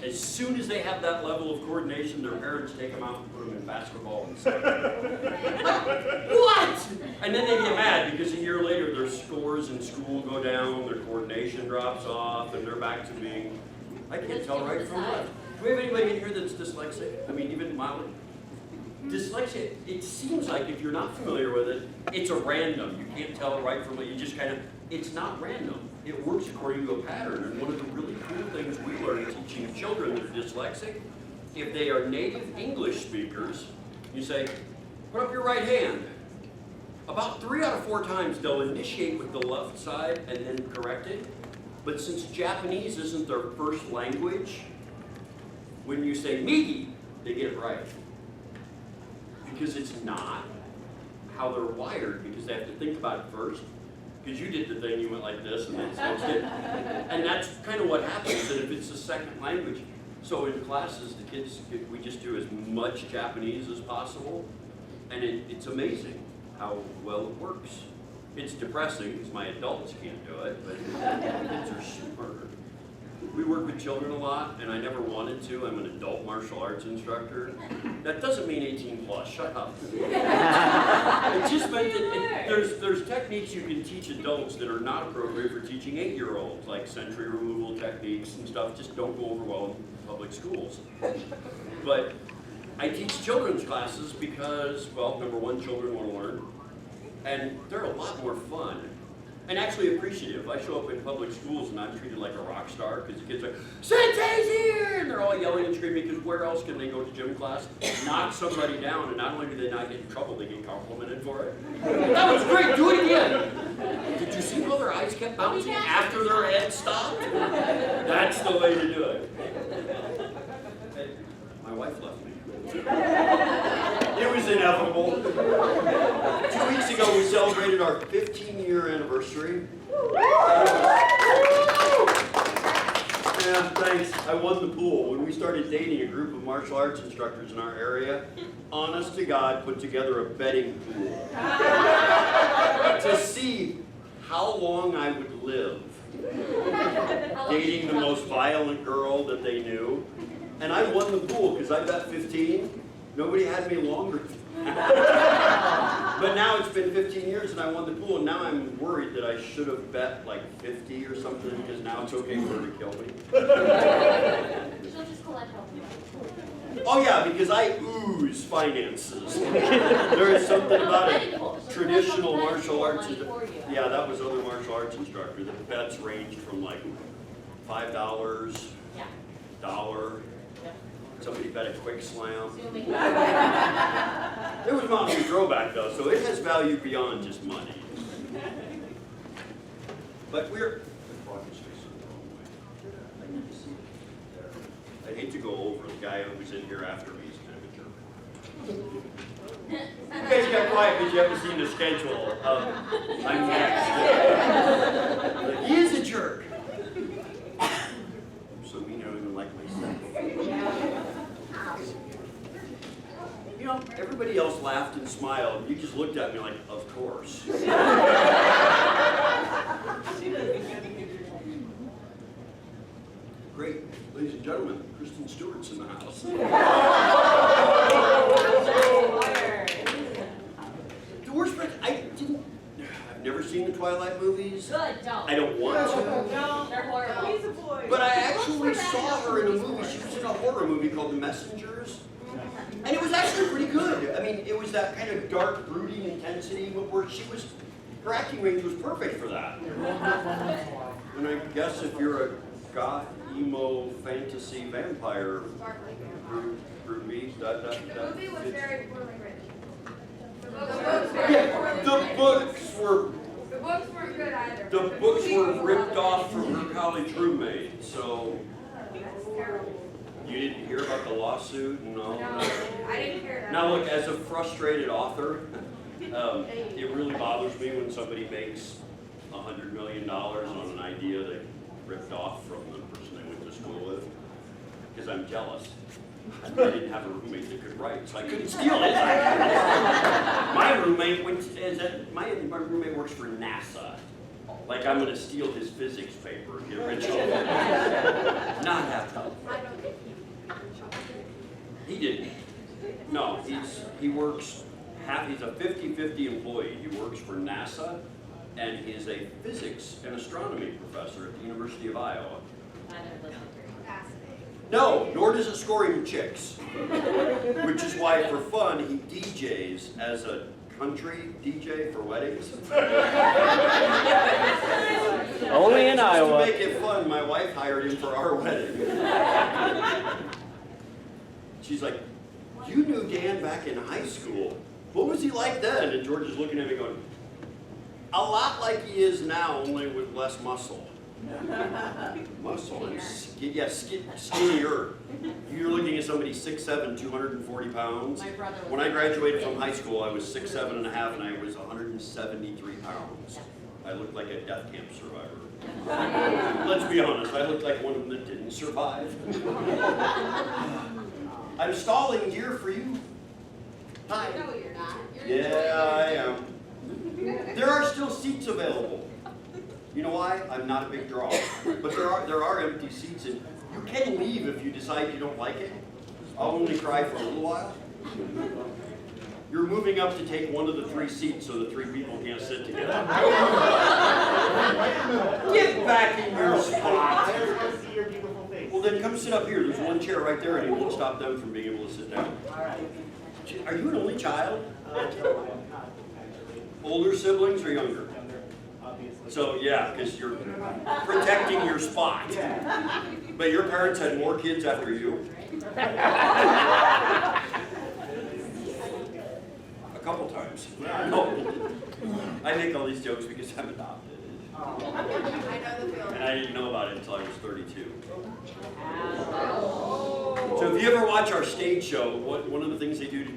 As soon as they have that level of coordination, their parents take them out and put them in basketball and stuff. What? And then they get mad because a year later their scores in school go down, their coordination drops off, and they're back to being, I can't tell right from left. Do we have anybody in here that's dyslexic? I mean, even mildly? Dyslexia, it seems like if you're not familiar with it, it's a random. You can't tell right from left. You just kind of, it's not random. It works according to a pattern. And one of the really cool things we learn teaching children that are dyslexic, if they are native English speakers, you say, put up your right hand. About 3 out of 4 times they'll initiate with the left side and then correct it. But since Japanese isn't their first language, when you say migi, they get it right. Because it's not how they're wired, because they have to think about it first. Because you did the thing, you went like this, and then someone did. And that's kind of what happens, that if it's a second language. So in classes, the kids, we just do as much Japanese as possible, and it's amazing how well it works. It's depressing, because my adults can't do it, but kids are super. We work with children a lot, and I never wanted to. I'm an adult martial arts instructor. That doesn't mean 18 plus, shut up. It just meant that there's techniques you can teach adults that are not appropriate for teaching 8-year-olds, like sensory removal techniques and stuff, just don't go over well in public schools. But I teach children's classes because, well, number one, children want to learn, and they're a lot more fun. And actually appreciative. I show up in public schools and I'm treated like a rock star because the kids are, Sensei's here! And they're all yelling and screaming because where else can they go to gym class, knock somebody down, and not only do they not get in trouble, they get complimented for it. That was great, do it again! Did you see how their eyes kept bouncing after their head stopped? That's the way to do it. My wife left me. It was inevitable. 2 weeks ago, we celebrated our 15-year anniversary. Yeah, thanks. I won the pool. When we started dating, a group of martial arts instructors in our area, honest to God, put together a betting pool to see how long I would live dating the most violent girl that they knew. And I won the pool because I bet 15. Nobody had me longer. But now it's been 15 years and I won the pool, and now I'm worried that I should have bet like 50 or something because now it's okay for her to kill me. She'll just collect help. Oh yeah, because I ooze finances. There is something about a traditional martial arts. Yeah, that was other martial arts instructor. The bets ranged from like $5, $1. Somebody bet a quick slam. It was Mountain Throwback though, so it has value beyond just money. But we're, I hate to go over, the guy who's in here after me is kind of a jerk. You guys got quiet because you haven't seen the schedule. I'm next. He is a jerk. I'm so mean I don't even like myself. You know, everybody else laughed and smiled. You just looked at me like, of course. Great. Ladies and gentlemen, Kristen Stewart's in the house. The worst part, I've never seen the Twilight movies. Good, don't. I don't want to. No, they're horrible. He's a boy. But I actually saw her in a movie. She was in a horror movie called The Messengers. And it was actually pretty good. I mean, it was that kind of dark, brooding intensity where her acting range was perfect for that. And I guess if you're a goth, emo, fantasy vampire groupie, The movie was very poorly written. The books were The books weren't good either. the books were ripped off from her college roommate. So That's terrible. you didn't hear about the lawsuit and all No, that. I didn't hear that. Now look, as a frustrated author, it really bothers me when somebody makes $100 million on an idea they ripped off from the person they went to school with, because I'm jealous. I didn't have a roommate that could write, so I couldn't steal it. My roommate works for NASA. Like I'm gonna steal his physics paper and get rich off it. Not have to. I don't think He didn't. No, he works he's a 50-50 employee. He works for NASA, and he's a physics and astronomy professor at the University of Iowa. I never listened to her. fascinating. No, nor does it score him chicks. Which is why, for fun, he DJs as a country DJ for weddings. Only in Just Iowa. to make it fun, my wife hired him for our wedding. She's like, "You knew Dan back in high school. What was he like then?" And George is looking at me going, "A lot like he is now, only with less muscle." Muscle and skinnier. You're looking at somebody 6'7", 240 pounds. My brother was. When I graduated from high school, I was 6'7" and a half, and I was 173 pounds. I looked like a death camp survivor. Let's be honest, I looked like one of them that didn't survive. I'm stalling here for you. Hi. No, you're not. You're Yeah, I am. There are still seats available. You know why? I'm not a big draw. But there are empty seats, and you can leave if you decide you don't like it. I'll only cry for a little while. You're moving up to take one of the 3 seats so the 3 people can't sit together. Get back in your spot. Well, then come sit up here. There's one chair right there, and it won't stop them from being able to sit down. Are you an only child? Older siblings or younger? So, yeah, because you're protecting your spot. But your parents had more kids after you? A couple times. No. I make all these jokes because I'm adopted. I know the feeling. And I didn't know about it until I was 32. So if you ever watch our stage show, one of the things they do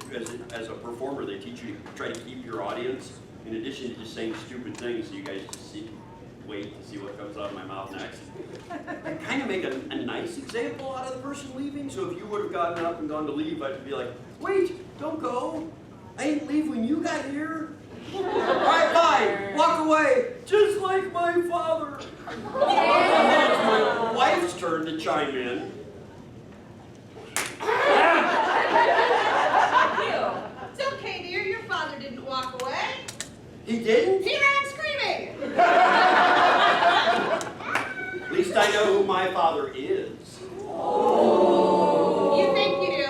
as a performer, they teach you to try to keep your audience, in addition to just saying stupid things, so you guys just wait to see what comes out of my mouth next. I kind of make a nice example out of the person leaving, so if you would have gotten up and gone to leave, I'd be like, "Wait, don't go. I didn't leave when you got here. All right, bye. Walk away, just like my father." It's my wife's turn to chime in. It's okay, dear. Your father didn't walk away. He didn't? He ran screaming. At least I know who my father is. You think you do?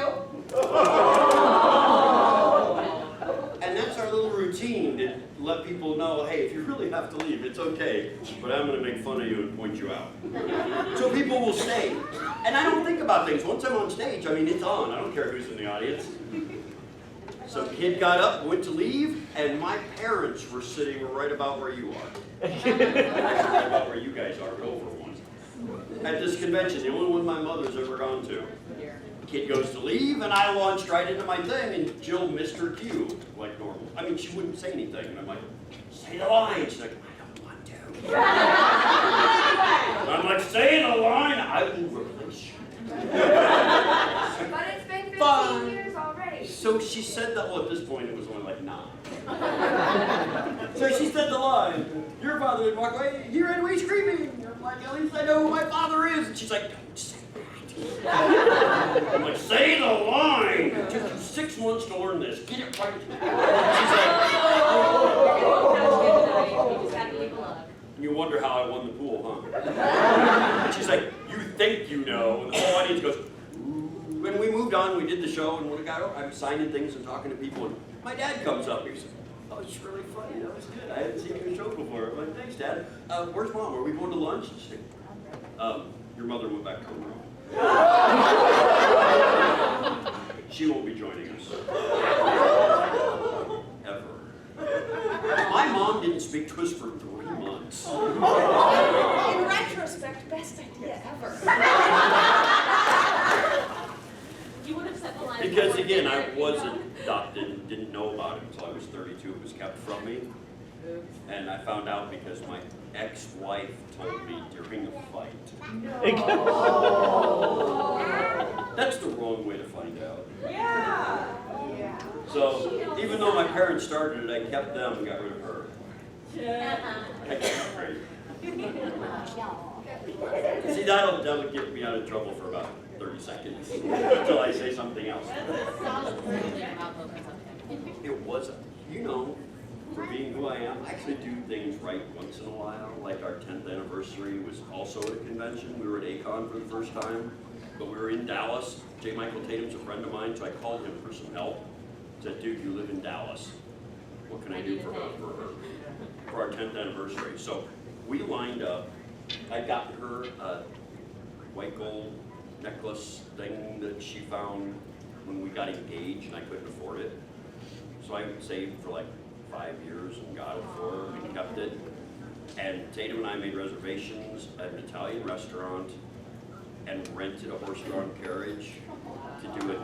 And that's our little routine to let people know, hey, if you really have to leave, it's okay, but I'm going to make fun of you and point you out. So people will stay. And I don't think about things. Once I'm on stage, I mean, it's on. I don't care who's in the audience. Some kid got up, went to leave, and my parents were sitting right about where you are. Right about where you guys are, but over one. At this convention, the only one my mother's ever gone to. Kid goes to leave, and I launched right into my thing, and Jill missed her cue, like normal. I mean, she wouldn't say anything, and I'm like, "Say the line." She's like, "I don't want to." I'm like, "Say the line, I will replace you." But it's been 15 years already. So she said that, well, at this point, it was only like 9. So she said the line, "Your father didn't walk away, he ran away screaming." I'm like, "At least I know who my father is." And she's like, "Don't say that." I'm like, "Say the line. It took you 6 months to learn this. Get it right." She's like, "You wonder how I won the pool, huh?" She's like, "You think you know." And the whole audience goes, "Ooh." When we moved on, we did the show, and when we got out, I'm signing things and talking to people, and my dad comes up, he says, "Oh, it's really funny, that was good. I hadn't seen your show before." I'm like, "Thanks, Dad. Where's Mom? Are we going to lunch?" She's like, "Your mother went back to her room." She won't be joining us. Ever. My mom didn't speak to us for 3 months. In retrospect, best idea ever. You would have said the line. Because again, I wasn't adopted and didn't know about it until I was 32. It was kept from me. And I found out because my ex-wife told me during a fight. That's the wrong way to find out. Yeah. So even though my parents started it, I kept them and got rid of her. I can't breathe. See, that'll get me out of trouble for about 30 seconds until I say something else. Solid wording about those or something. It wasn't, for being who I am, I actually do things right once in a while. Like our 10th anniversary was also at a convention. We were at ACON for the first time, but we were in Dallas. J. Michael Tatum's a friend of mine, so I called him for some help. Said, dude, you live in Dallas. What can I do for our 10th anniversary? So we lined up. I got her a white gold necklace thing that she found when we got engaged and I couldn't afford it. So I saved for like 5 years and got it for her and kept it. And Tatum and I made reservations at an Italian restaurant and rented a horse-drawn carriage to do a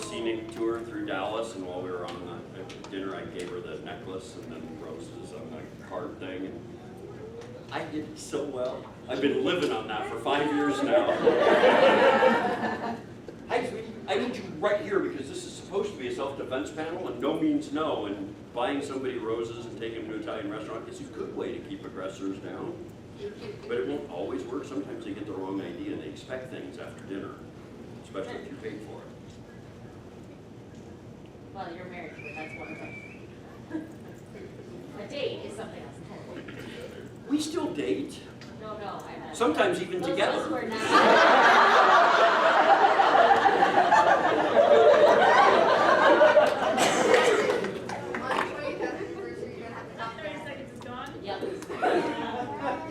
scenic tour through Dallas. And while we were on the dinner, I gave her the necklace and then roses on the card thing. And I did so well. I've been living on that for 5 years now. Hi, sweetie. I need you right here because this is supposed to be a self-defense panel and no means no. And buying somebody roses and taking them to an Italian restaurant is a good way to keep aggressors down. But it won't always work. Sometimes they get the wrong idea and they expect things after dinner, especially if you paid for it. Well, you're married to it, that's one thing. A date is something else totally. We still date, No, I meant. sometimes even Those of us who together. are not. On your 20th anniversary, you're gonna have to knock 30 seconds is gone. Yep.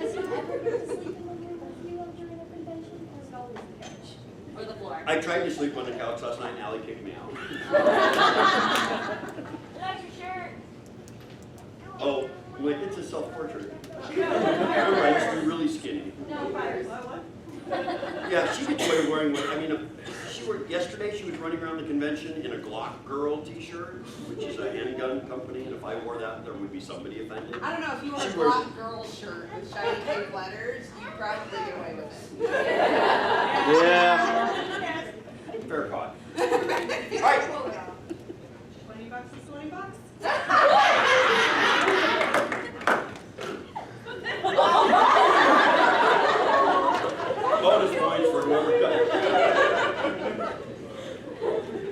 Does he ever get to sleep in the room with you during a convention, or is it always the couch? Or the floor. I tried to sleep on the couch last night and Allie kicked me out. That's your shirt. Oh, like it's a self-portrait. Remember, I used to be really skinny. No fires. Yeah, she gets away with wearing what, yesterday she was running around the convention in a Glock Girl t-shirt, which is a handgun company, and if I wore that, there would be somebody offended. I don't know, if you wore a She wears black girl shirt with shiny pink letters, you'd probably get away with it. Yeah. Fair caught. All right, $20 is $20. bonus points for whoever got it.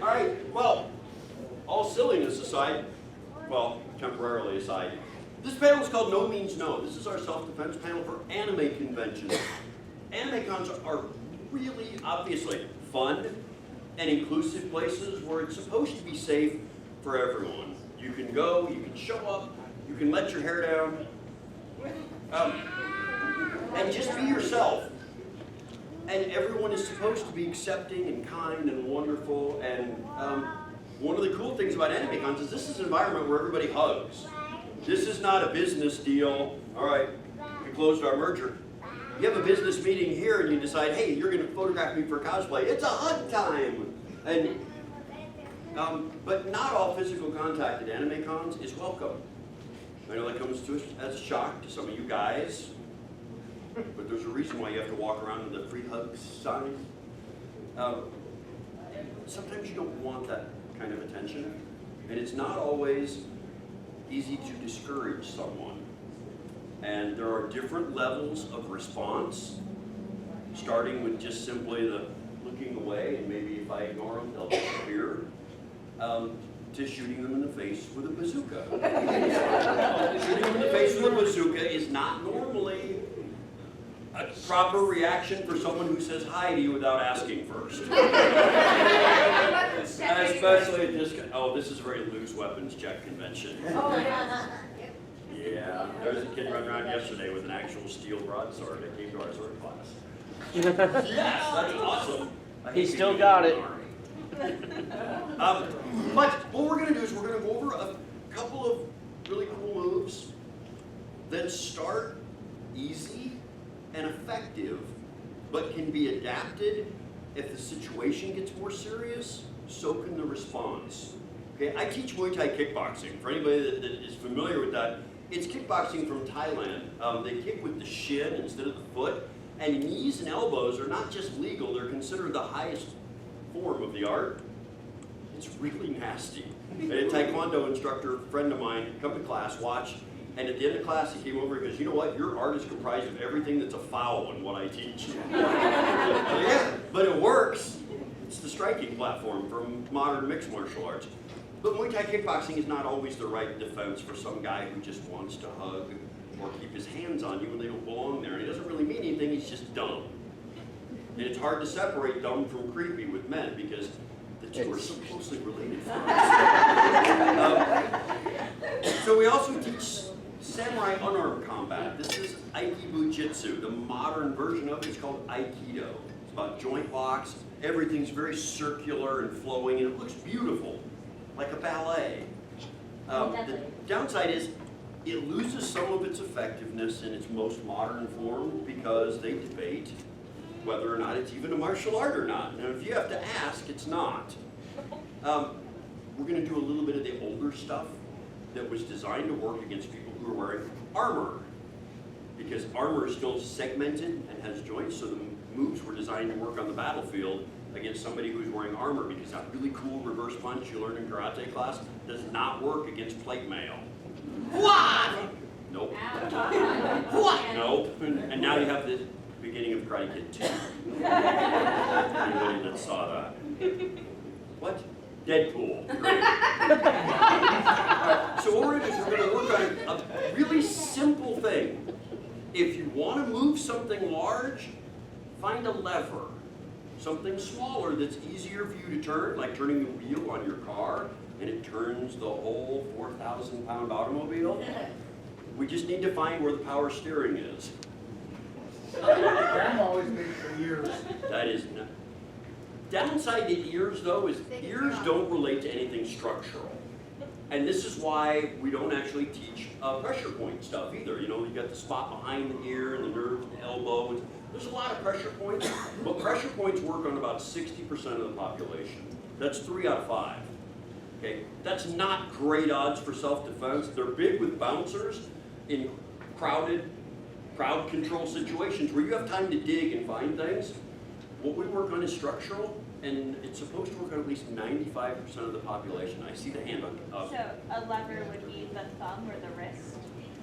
All right, well, all silliness aside, well, temporarily aside, this panel is called No Means No. This is our self-defense panel for anime conventions. Anime cons are really, obviously, fun and inclusive places where it's supposed to be safe for everyone. You can go, you can show up, you can let your hair down, and just be yourself. And everyone is supposed to be accepting and kind and wonderful. And one of the cool things about anime cons is this is an environment where everybody hugs. This is not a business deal. All right, we closed our merger. You have a business meeting here and you decide, hey, you're going to photograph me for cosplay. It's a hug time. And but not all physical contact at anime cons is welcome. I know that comes to us as a shock to some of you guys. But there's a reason why you have to walk around with a free hugs sign. Sometimes you don't want that kind of attention, and it's not always easy to discourage someone. And there are different levels of response, starting with just simply the looking away, and maybe if I ignore them, they'll disappear, to shooting them in the face with a bazooka. Shooting them in the face with a bazooka is not normally a proper reaction for someone who says hi to you without asking first. Especially at this, this is a very loose weapons check convention. Yeah, there was a kid running around yesterday with an actual steel broadsword that came to our sword class. Yes, that's awesome. I He hate still being got in it. the Army. But what we're going to do is we're going to go over a couple of really cool moves that start easy and effective, but can be adapted if the situation gets more serious, so can the response. Okay, I teach Muay Thai kickboxing. For anybody that is familiar with that, it's kickboxing from Thailand. They kick with the shin instead of the foot, and knees and elbows are not just legal, they're considered the highest form of the art. It's really nasty. And a Taekwondo instructor, friend of mine, come to class, watch. And at the end of class, he came over and goes, you know what, your art is comprised of everything that's a foul in what I teach. Yeah, but it works. It's the striking platform from modern mixed martial arts. But Muay Thai kickboxing is not always the right defense for some guy who just wants to hug or keep his hands on you when they don't belong there. And he doesn't really mean anything, he's just dumb. And it's hard to separate dumb from creepy with men because the two are so closely related. So we also teach samurai unarmed combat. This is Aikido Jitsu. The modern version of it is called Aikido. It's about joint locks. Everything's very circular and flowing, and it looks beautiful, like a ballet. The downside is it loses some of its effectiveness in its most modern form because they debate whether or not it's even a martial art or not. Now, if you have to ask, it's not. We're going to do a little bit of the older stuff that was designed to work against people who are wearing armor, because armor is still segmented and has joints, so the moves were designed to work on the battlefield against somebody who's wearing armor, because that really cool reverse punch you learned in karate class does not work against plate mail. What? Nope. What? Nope. And now you have the beginning of Karate Kid 2. Anybody that saw that? What? Deadpool. Great. So what we're going to do is we're going to work on a really simple thing. If you want to move something large, find a lever. Something smaller that's easier for you to turn, like turning the wheel on your car, and it turns the whole 4,000-pound automobile. We just need to find where the power steering is. Grandma always made for years. That is not. Downside to ears, though, is ears don't relate to anything structural. And this is why we don't actually teach pressure point stuff either. You know, you got the spot behind the ear and the nerve and the elbow. There's a lot of pressure points, but pressure points work on about 60% of the population. That's 3 out of 5. Okay, that's not great odds for self-defense. They're big with bouncers in crowd control situations where you have time to dig and find things. What we work on is structural, and it's supposed to work on at least 95% of the population. I see the hand up. So a lever would be the thumb or the wrist?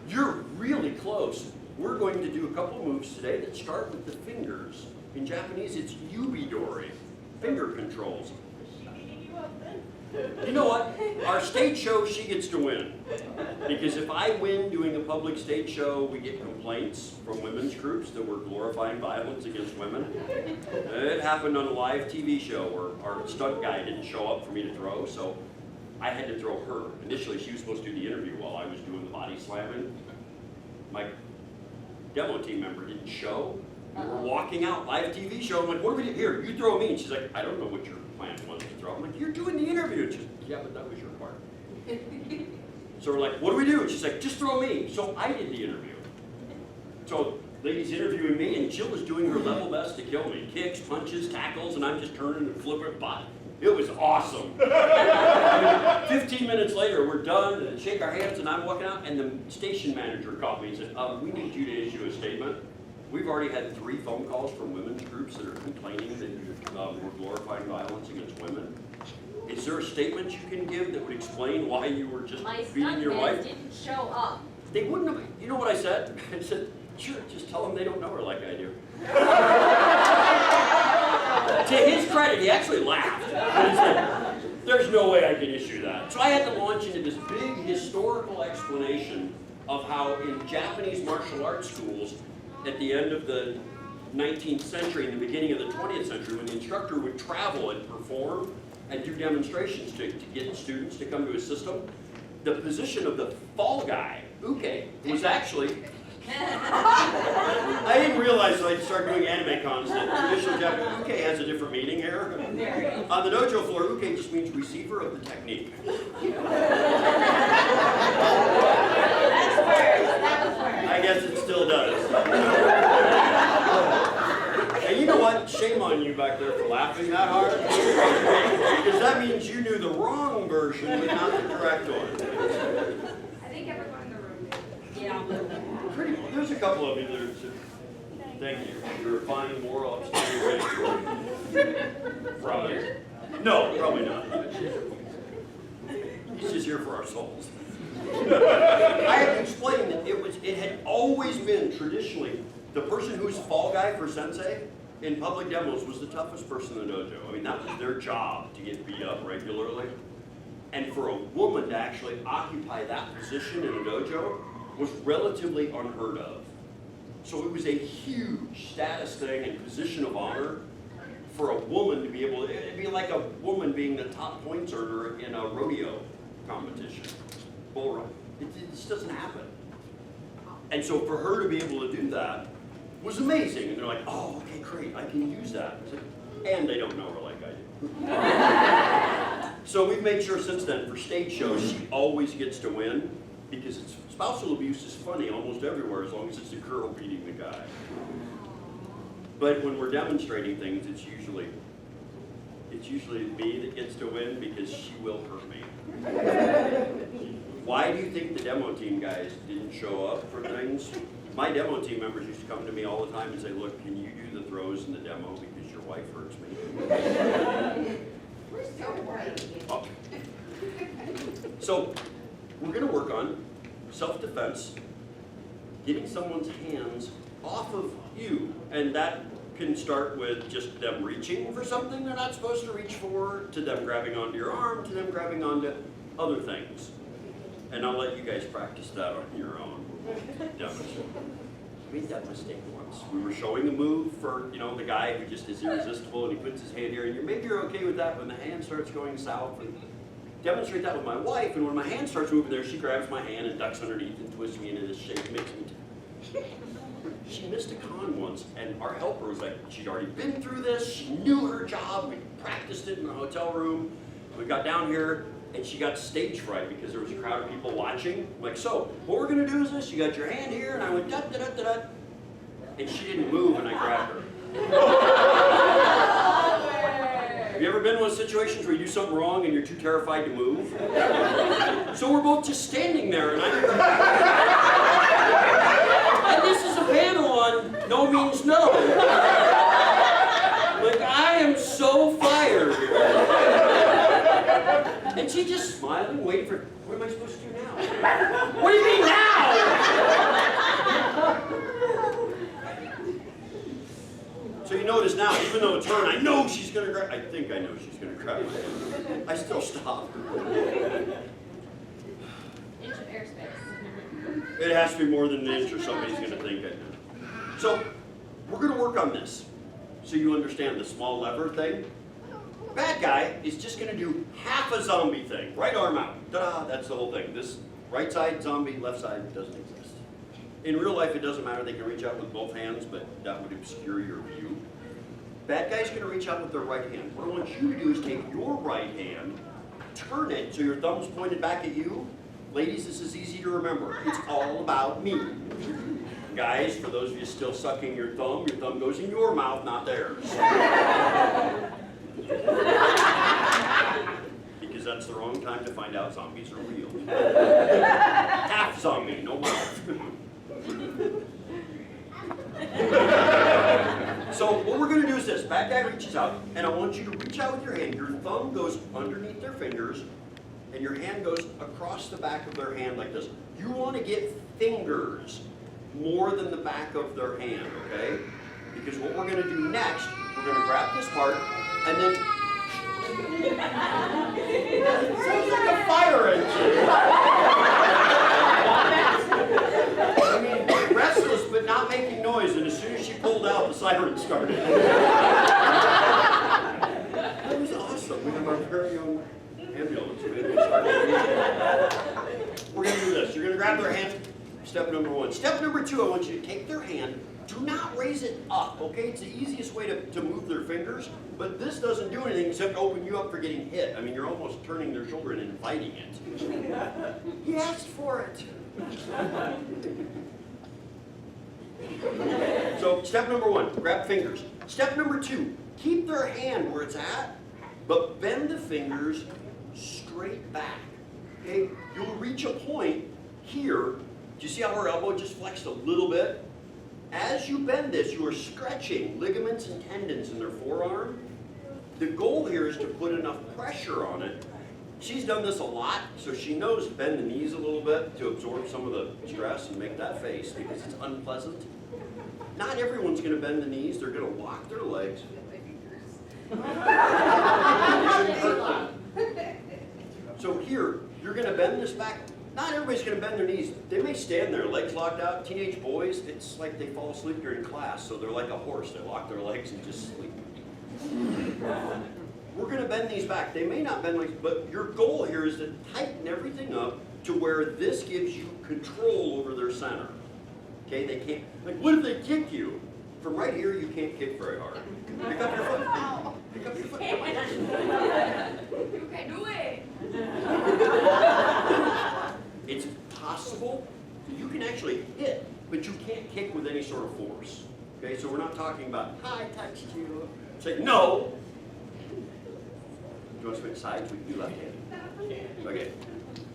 You're really close. We're going to do a couple moves today that start with the fingers. In Japanese, it's yubidori, finger controls. You know what? Our stage show, she gets to win. Because if I win doing a public stage show, we get complaints from women's groups that we're glorifying violence against women. It happened on a live TV show where our stunt guy didn't show up for me to throw, so I had to throw her. Initially, she was supposed to do the interview while I was doing the body slamming. My demo team member didn't show. We were walking out, live TV show. I'm like, what do we do here? You throw me. And she's like, I don't know what your plan was to throw. I'm like, you're doing the interview. And she's like, yeah, but that was your part. So we're like, what do we do? And she's like, just throw me. So I did the interview. So lady's interviewing me, and Jill was doing her level best to kill me. Kicks, punches, tackles, and I'm just turning and flipping. But it was awesome. 15 minutes later, we're done, and shake our hands, and I'm walking out, and the station manager called me and said, we need you to issue a statement. We've already had 3 phone calls from women's groups that are complaining that we're glorifying violence against women. Is there a statement you can give that would explain why you were just beating your wife? My stuntman didn't show up. They wouldn't have. You know what I said? I said, sure, just tell them they don't know her like I do. To his credit, he actually laughed. He said, there's no way I can issue that. So I had to launch into this big historical explanation of how in Japanese martial arts schools, at the end of the 19th century and the beginning of the 20th century, when the instructor would travel and perform and do demonstrations to get students to come to his system, the position of the fall guy, uke, was actually... I didn't realize until I started doing anime cons that traditional Japanese uke has a different meaning here. On the dojo floor, uke just means receiver of the technique. I guess it still does. And you know what? Shame on you back there for laughing that hard. Because that means you knew the wrong version, but not the correct one. I think everyone in the room did. Yeah. There's a couple of you that are, thank you. You're a fine moral upstanding from it. No, probably not. He's just here for our souls. I had to explain that it had always been traditionally the person who's fall guy for sensei in public demos was the toughest person in the dojo. I mean, that was their job, to get beat up regularly. And for a woman to actually occupy that position in a dojo was relatively unheard of. So it was a huge status thing and position of honor for a woman to be able to, it'd be like a woman being the top points earner in a rodeo competition, bull run. It just doesn't happen. And so for her to be able to do that was amazing. And they're like, oh, okay, great, I can use that. And they don't know her like I do. So we've made sure since then for stage shows, she always gets to win because spousal abuse is funny almost everywhere as long as it's the girl beating the guy. But when we're demonstrating things, it's usually me that gets to win because she will hurt me. Why do you think the demo team guys didn't show up for things? My demo team members used to come to me all the time and say, look, can you do the throws in the demo because your wife hurts me? We're so white. Oh. So we're going to work on self-defense, getting someone's hands off of you. And that can start with just them reaching for something they're not supposed to reach for, to them grabbing onto your arm, to them grabbing onto other things. And I'll let you guys practice that on your own. We made that mistake once. We were showing a move for, the guy who just is irresistible and he puts his hand here and maybe you're okay with that when the hand starts going south. And demonstrate that with my wife, and when my hand starts moving there, she grabs my hand and ducks underneath and twists me into this shape, makes me She missed a con once, and our helper was like, she'd already been through this, she knew her job, we practiced it in the hotel room. We got down here, and she got stage fright because there was a crowd of people watching. I'm like, so, what we're gonna do is this, you got your hand here, and I went da-da-da-da-da, and she didn't move, and I grabbed her. Have you ever been in one of those situations where you do something wrong and you're too terrified to move? So we're both just standing there, and and this is a panel on no means no. Like, I am so fired. And she just smiling, waiting for, what am I supposed to do now? What do you mean now? So you notice now, even though it's her, and I know she's gonna grab, I think I know she's gonna grab my hand. I still stop. Inch of airspace. It has to be more than an inch or somebody's gonna think I know. So, we're gonna work on this. So you understand the small lever thing? Bad guy is just gonna do half a zombie thing. Right arm out, ta-da, that's the whole thing. This right side zombie, left side doesn't exist. In real life, it doesn't matter, they can reach out with both hands, but that would obscure your view. Bad guy's gonna reach out with their right hand. What I want you to do is take your right hand, turn it so your thumb's pointed back at you. Ladies, this is easy to remember. It's all about me. Guys, for those of you still sucking your thumb goes in your mouth, not theirs. Because that's the wrong time to find out zombies are real. Half zombie, no mouth. So what we're going to do is this. Bad guy reaches out, and I want you to reach out with your hand. Your thumb goes underneath their fingers, and your hand goes across the back of their hand like this. You want to get fingers more than the back of their hand, okay? Because what we're going to do next, we're going to grab this part, and then... It sounds like a fire engine. I mean, restless but not making noise, and as soon as she pulled out, the siren started. That was awesome. We have our very own ambulance. We're going to do this. You're going to grab their hand. Step number one. Step number two, I want you to take their hand. Do not raise it up, okay? It's the easiest way to move their fingers, but this doesn't do anything except open you up for getting hit. I mean, you're almost turning their shoulder and inviting it. He asked for it. So, step number one, grab fingers. Step number two, keep their hand where it's at, but bend the fingers straight back, okay? You'll reach a point here. Do you see how her elbow just flexed a little bit? As you bend this, you are stretching ligaments and tendons in their forearm. The goal here is to put enough pressure on it she's done this a lot, so she knows to bend the knees a little bit to absorb some of the stress and make that face because it's unpleasant. Not everyone's gonna bend the knees, they're gonna lock their legs. You shouldn't hurt them. So here, you're gonna bend this back. Not everybody's gonna bend their knees. They may stand there, legs locked out. Teenage boys, it's like they fall asleep during class, so they're like a horse. They lock their legs and just sleep. We're gonna bend these back. They may not bend like, but your goal here is to tighten everything up to where this gives you control over their center. Okay, they can't, like what if they kick you? From right here, you can't kick very hard. Pick up your foot. Pick up your foot. You can do it. It's possible, you can actually hit, but you can't kick with any sort of force. Okay, so we're not talking about, I touched you. Say, no. Do you want to switch sides? We can do left-handed. Okay.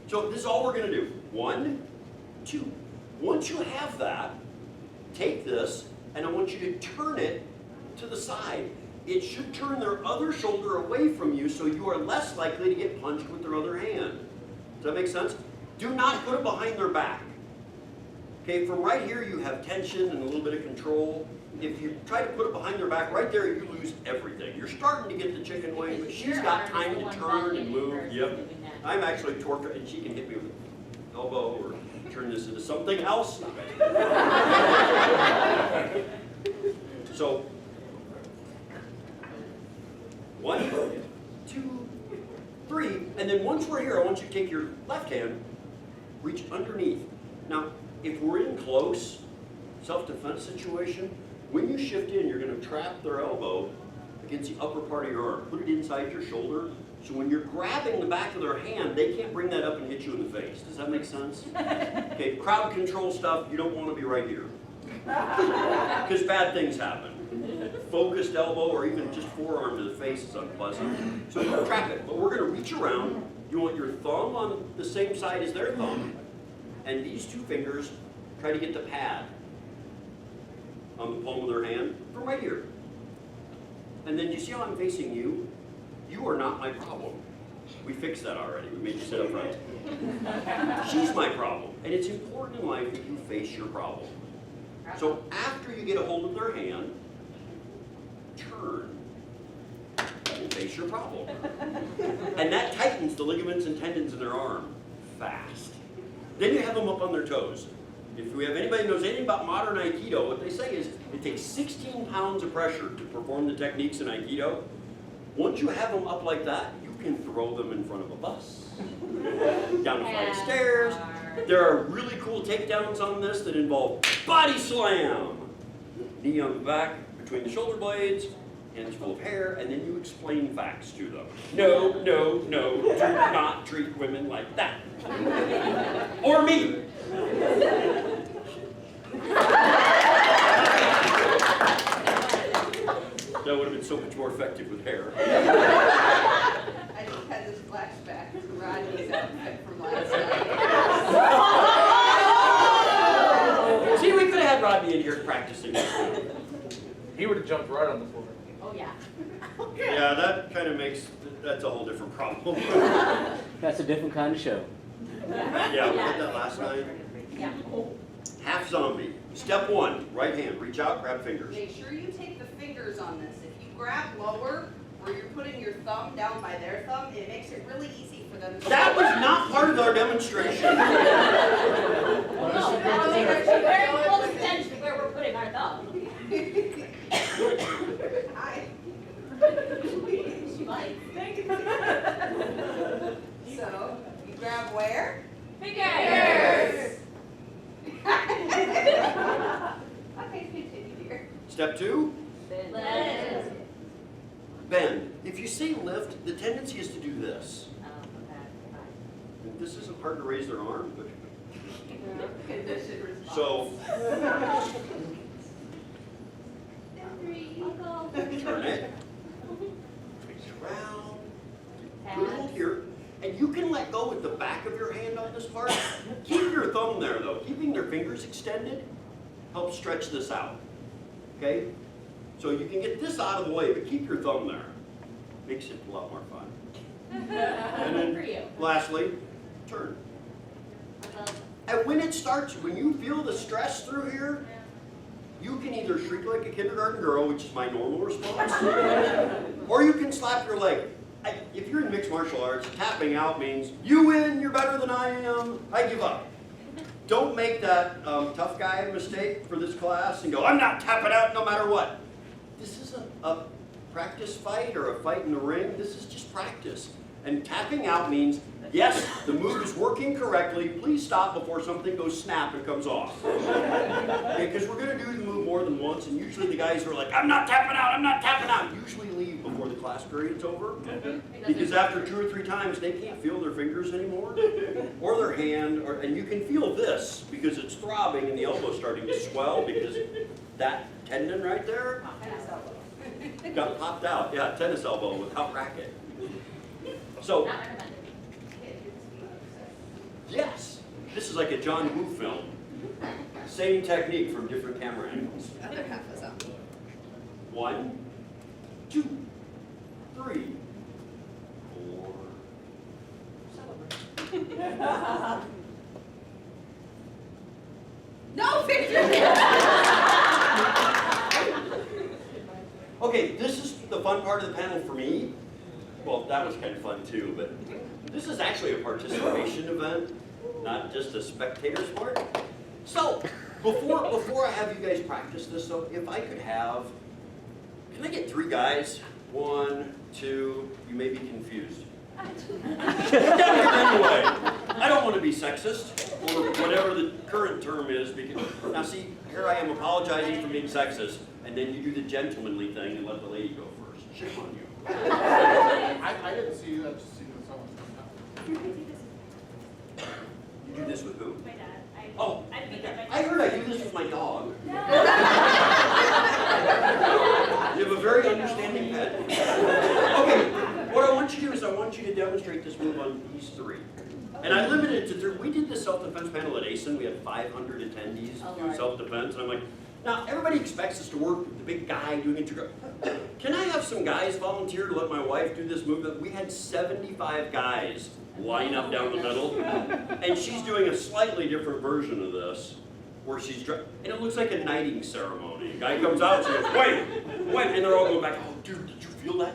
So this is all we're going to do. 1, 2. Once you have that, take this, and I want you to turn it to the side. It should turn their other shoulder away from you so you are less likely to get punched with their other hand. Does that make sense? Do not put it behind their back. Okay, from right here you have tension and a little bit of control. If you try to put it behind their back, right there you lose everything. You're starting to get the chicken wing, but she's got time to turn and move. Yep. I'm actually torqued, and she can hit me with an elbow or turn this into something else. So, 1, 2, 3, and then once we're here, I want you to take your left hand, reach underneath. Now, if we're in close self-defense situation, when you shift in, you're going to trap their elbow against the upper part of your arm. Put it inside your shoulder, so when you're grabbing the back of their hand, they can't bring that up and hit you in the face. Does that make sense? Okay, crowd control stuff, you don't want to be right here. Because bad things happen. Focused elbow or even just forearm to the face is unpleasant. So you trap it, but we're going to reach around. You want your thumb on the same side as their thumb, and these 2 fingers try to get the pad on the palm of their hand from right here. And then you see how I'm facing you? You are not my problem. We fixed that already. We made you sit up right. She's my problem. And it's important in life that you face your problem. So after you get a hold of their hand, turn and face your problem. And that tightens the ligaments and tendons in their arm fast. Then you have them up on their toes. If we have anybody who knows anything about modern Aikido, what they say is it takes 16 pounds of pressure to perform the techniques in Aikido. Once you have them up like that, you can throw them in front of a bus, down a flight of stairs. There are really cool takedowns on this that involve body slam. Knee on the back, between the shoulder blades, hands full of hair, and then you explain facts to them. No, no, no, do not treat women like that. Or me. That would have been so much more effective with hair. I just had this flashback to Rodney's outfit from last night. See, we could have had Rodney in here practicing this. He would have jumped right on the floor. Oh, yeah. Yeah, that kind of makes, that's a whole different problem. That's a different kind of show. Yeah, we did that last night. Yeah. Half zombie. Step 1, right hand, reach out, grab fingers. Make sure you take the fingers on this. If you grab lower, where you're putting your thumb down by their thumb, it makes it really easy for them to... That was not part of our demonstration. No, that's very close attention to where we're putting our thumb. Hi. She likes. So, you grab where? Fingers. Okay, continue here. Step 2, Let's. bend. If you say lift, the tendency is to do this. This isn't hard to raise their arm, but Conditioned response. so Uncle. turn it, face around, good hold here, and you can let go with the back of your hand on this part. Keep your thumb there though. Keeping their fingers extended helps stretch this out. Okay? So you can get this out of the way, but keep your thumb there. Makes it a lot more fun. And Good for then you. lastly, turn. And when it starts, when you feel the stress through here, you can either shriek like a kindergarten girl, which is my normal response, or you can slap your leg. If you're in mixed martial arts, tapping out means, you win, you're better than I am, I give up. Don't make that tough guy mistake for this class and go, I'm not tapping out no matter what. This isn't a practice fight or a fight in the ring, this is just practice. And tapping out means, yes, the move is working correctly, please stop before something goes snap and comes off. Because we're gonna do the move more than once, and usually the guys who are like, I'm not tapping out, usually leave before the class period's over. Because after 2 or 3 times, they can't feel their fingers anymore, or their hand, and you can feel this, because it's throbbing and the elbow's starting to swell, because that tendon right there got popped out. Yeah, tennis elbow without racket. So, Not recommended. yes, this is like a John Woo film. Same technique from different camera angles. The other half is up. 1, 2, 3, 4. No, Victor! Okay, this is the fun part of the panel for me. Well, that was kind of fun too, but this is actually a participation event, not just a spectator sport. So, before I have you guys practice this, so if I could have, can I get 3 guys? 1, 2, you may be confused. Get down here anyway. I don't want to be sexist, or whatever the current term is, because, now see, here I am apologizing for being sexist, and then you do the gentlemanly thing and let the lady go first. Shame on you. I didn't see you, I just seen someone. You do this with who? My dad. Oh, I think that I heard I do this with my dog. You have a very understanding pet. Okay, what I want you to do is I want you to demonstrate this move on these 3. And I limited it to 3. We did the self-defense panel at ASIN. We had 500 attendees doing self-defense. And I'm like, now everybody expects us to work with the big guy doing it. Can I have some guys volunteer to let my wife do this move? We had 75 guys line up down the middle. And she's doing a slightly different version of this, where she's, and it looks like a knighting ceremony. A guy comes out and she goes, wait, and they're all going back, oh dude, did you feel that?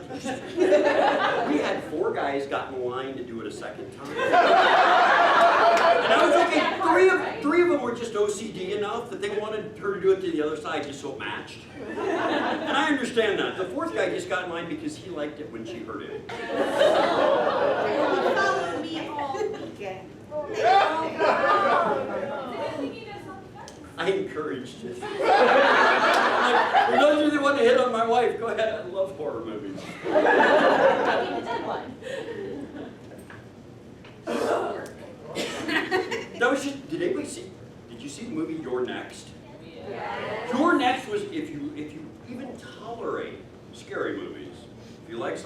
We had 4 guys got in line to do it a second time. And I was okay, 3 of them were just OCD enough that they wanted her to do it to the other side just so it matched. And I understand that. The 4th guy just got in line because he liked it when she heard it. Follow me all weekend. I encouraged it. Like, for those of you that want to hit on my wife, go ahead. I love horror movies. Maybe the dead one. That was just, did anybody see, did you see the movie You're Next? You're Next was, if you even tolerate scary movies, if you like,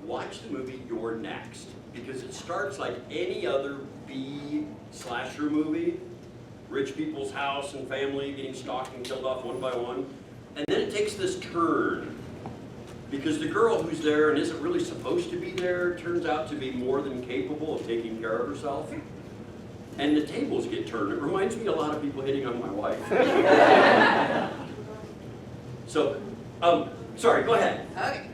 watch the movie You're Next. Because it starts like any other B slasher movie. Rich people's house and family getting stalked and killed off one by one. And then it takes this turn. Because the girl who's there and isn't really supposed to be there turns out to be more than capable of taking care of herself. And the tables get turned. It reminds me a lot of people hitting on my wife. So, sorry, go ahead. Okay.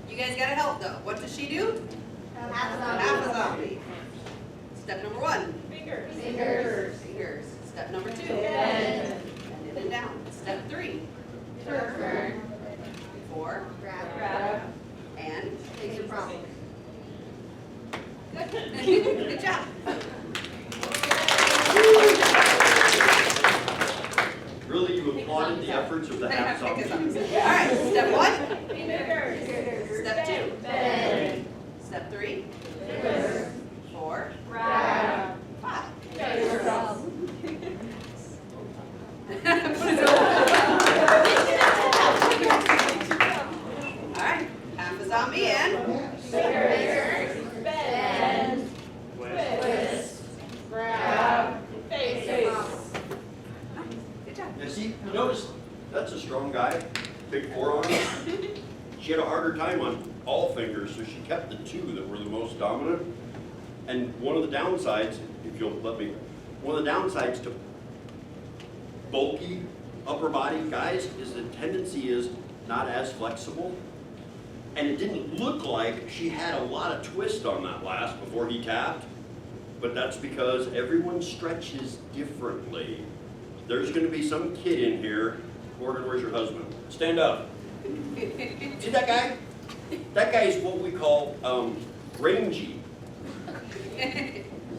You guys gotta help though. What does she do? Half a zombie. Step number 1. Fingers. Fingers. Step number 2. Bend. Bend it down. Step 3. Turn. 4. Grab. And Take your problem. good. Good job. Really, you applauded the efforts of the half Pick us up. zombie. All right. Step 1. Fingers. Step 2. Bend. Step 3. Fingers. 4. Grab. 5. Fingers. All right. Half a zombie and Fingers. Bend. Twist. Grab. Face. good job. Now see, you notice, that's a strong guy, big forearm. She had a harder time on all fingers, so she kept the two that were the most dominant. And one of the downsides, if you'll let me, one of the downsides to bulky upper body guys is the tendency is not as flexible. And it didn't look like she had a lot of twist on that last before he tapped, but that's because everyone stretches differently. There's gonna be some kid in here. Morgan, where's your husband? Stand up. See that guy? That guy is what we call rangy.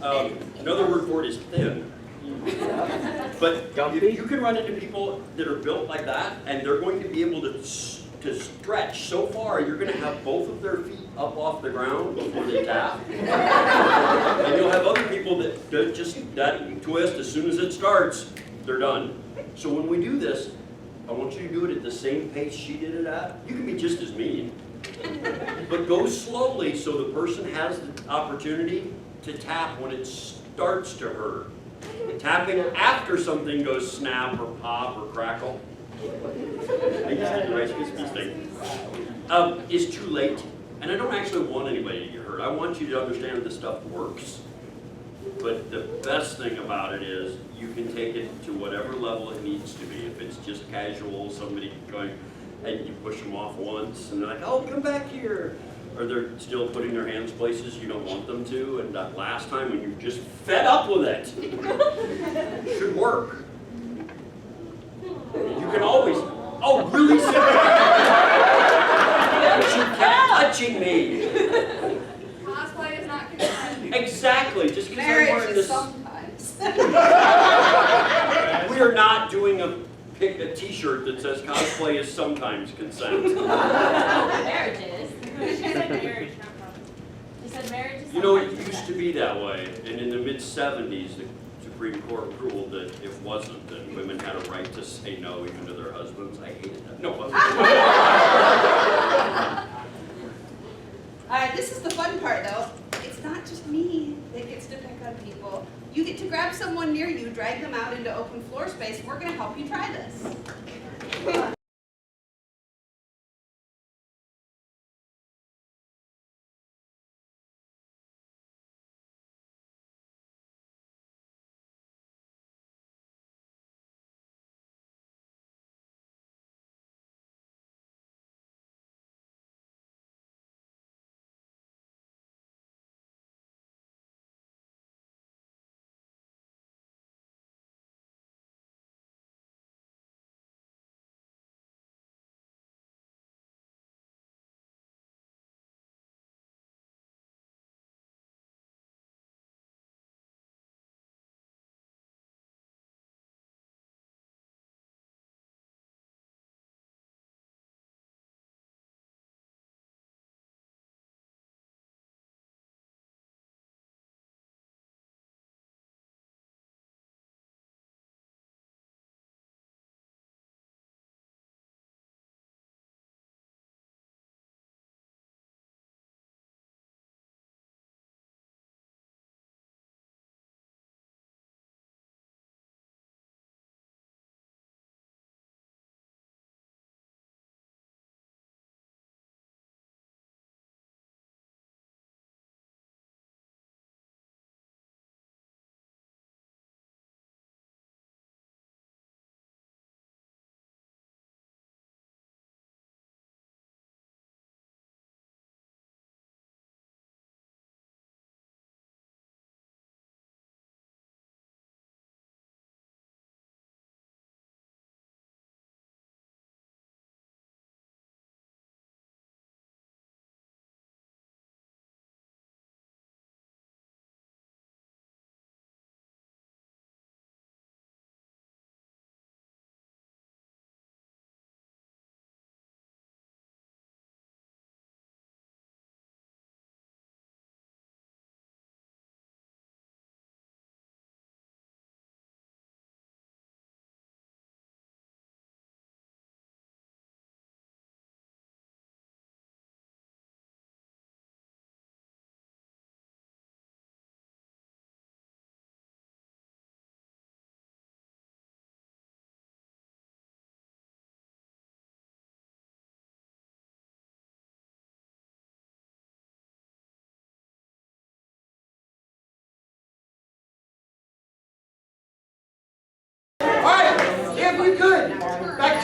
Another word for it is thin. But you can run into people that are built like that, and they're going to be able to stretch so far, you're going to have both of their feet up off the ground before they tap. And you'll have other people that just that twist, as soon as it starts, they're done. So when we do this, I want you to do it at the same pace she did it at. You can be just as mean, but go slowly so the person has the opportunity to tap when it starts to hurt. Tapping after something goes snap or pop or crackle, I just had the Rice Krispies thing, is too late. And I don't actually want anybody to get hurt. I want you to understand that this stuff works. But the best thing about it is you can take it to whatever level it needs to be. If it's just casual, somebody going, and you push them off once, and they're like, oh, come back here. Or they're still putting their hands places you don't want them to, and that last time when you're just fed up with it, it should work. You can always, oh, really? She kept touching me. Cosplay is not consent. Exactly, just because I'm Marriage wearing is this. sometimes. We are not doing a t-shirt that says cosplay is sometimes consent. Marriage is. She said marriage, not problem. You said marriage is. You know, it sometimes used to be that way, and in the mid-70s, the Supreme Court ruled that it wasn't, that women had a right to say no even to their husbands. I hated that. No, it wasn't. This is the fun part though. It's not just me that gets to pick on people. You get to grab someone near you, drag them out into open floor space, and we're gonna help you try this.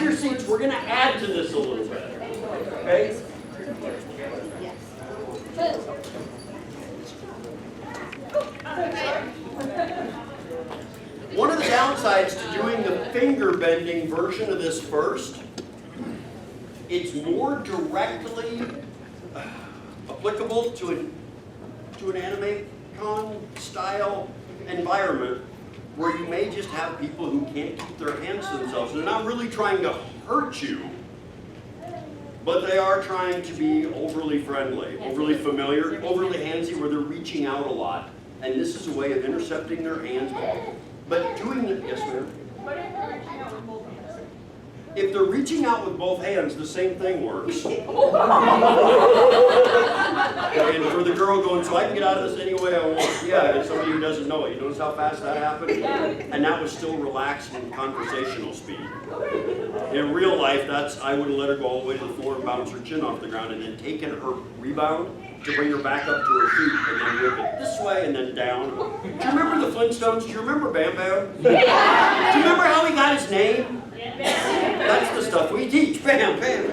your seats. We're gonna add to this a little bit, okay? One of the downsides to doing the finger bending version of this first, it's more directly applicable to an anime con style environment where you may just have people who can't keep their hands to themselves. They're not really trying to hurt you, but they are trying to be overly friendly, overly familiar, overly handsy, where they're reaching out a lot. And this is a way of intercepting their hands. But doing it, yes ma'am? What if you're reaching out with both hands? If they're reaching out with both hands, the same thing works. And for the girl going, so I can get out of this any way I want. Yeah, as somebody who doesn't know it, you notice how fast that happened? And that was still relaxed and conversational speed. In real life, I would have let her go all the way to the floor and bounce her chin off the ground and then taken her rebound to bring her back up to her feet and then whip it this way and then down. Do you remember the Flintstones? Do you remember Bam Bam? Do you remember how he got his name? That's the stuff we teach. Bam, bam.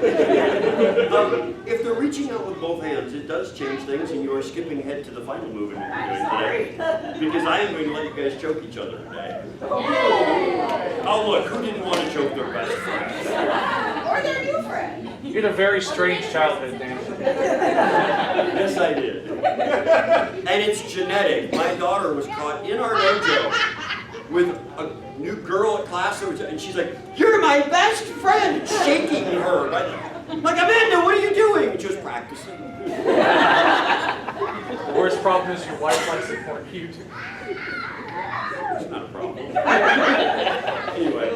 If they're reaching out with both hands, it does change things, and you are skipping ahead to the final move in what we're doing today. Because I am going to let you guys choke each other today. Oh, look, who didn't want to choke their best friend? Or their new friend. You had a very strange childhood, Dan. Yes, I did. And it's genetic. My daughter was caught in our dojo with a new girl at class, and she's like, "You're my best friend," shaking her. I'm like, "Amanda, what are you doing?" She was practicing. The worst problem is your wife likes it more cute. It's not a problem. Anyway,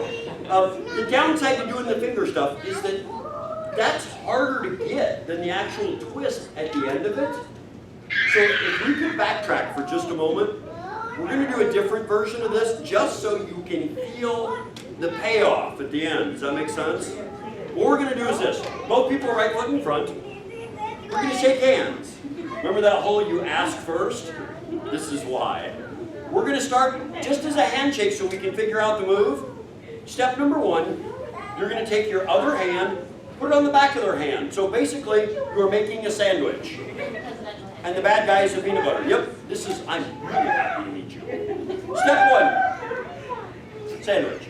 the downside to doing the finger stuff is that that's harder to get than the actual twist at the end of it. So if we could backtrack for just a moment, we're going to do a different version of this just so you can feel the payoff at the end. Does that make sense? What we're going to do is this. Both people right foot in front. We're going to shake hands. Remember that whole you ask first? This is why. We're going to start just as a handshake so we can figure out the move. Step number one, you're going to take your other hand, put it on the back of their hand. So basically, you're making a sandwich. And the bad guy is the peanut butter. Yep, I'm really happy to meet you. Step one, sandwich.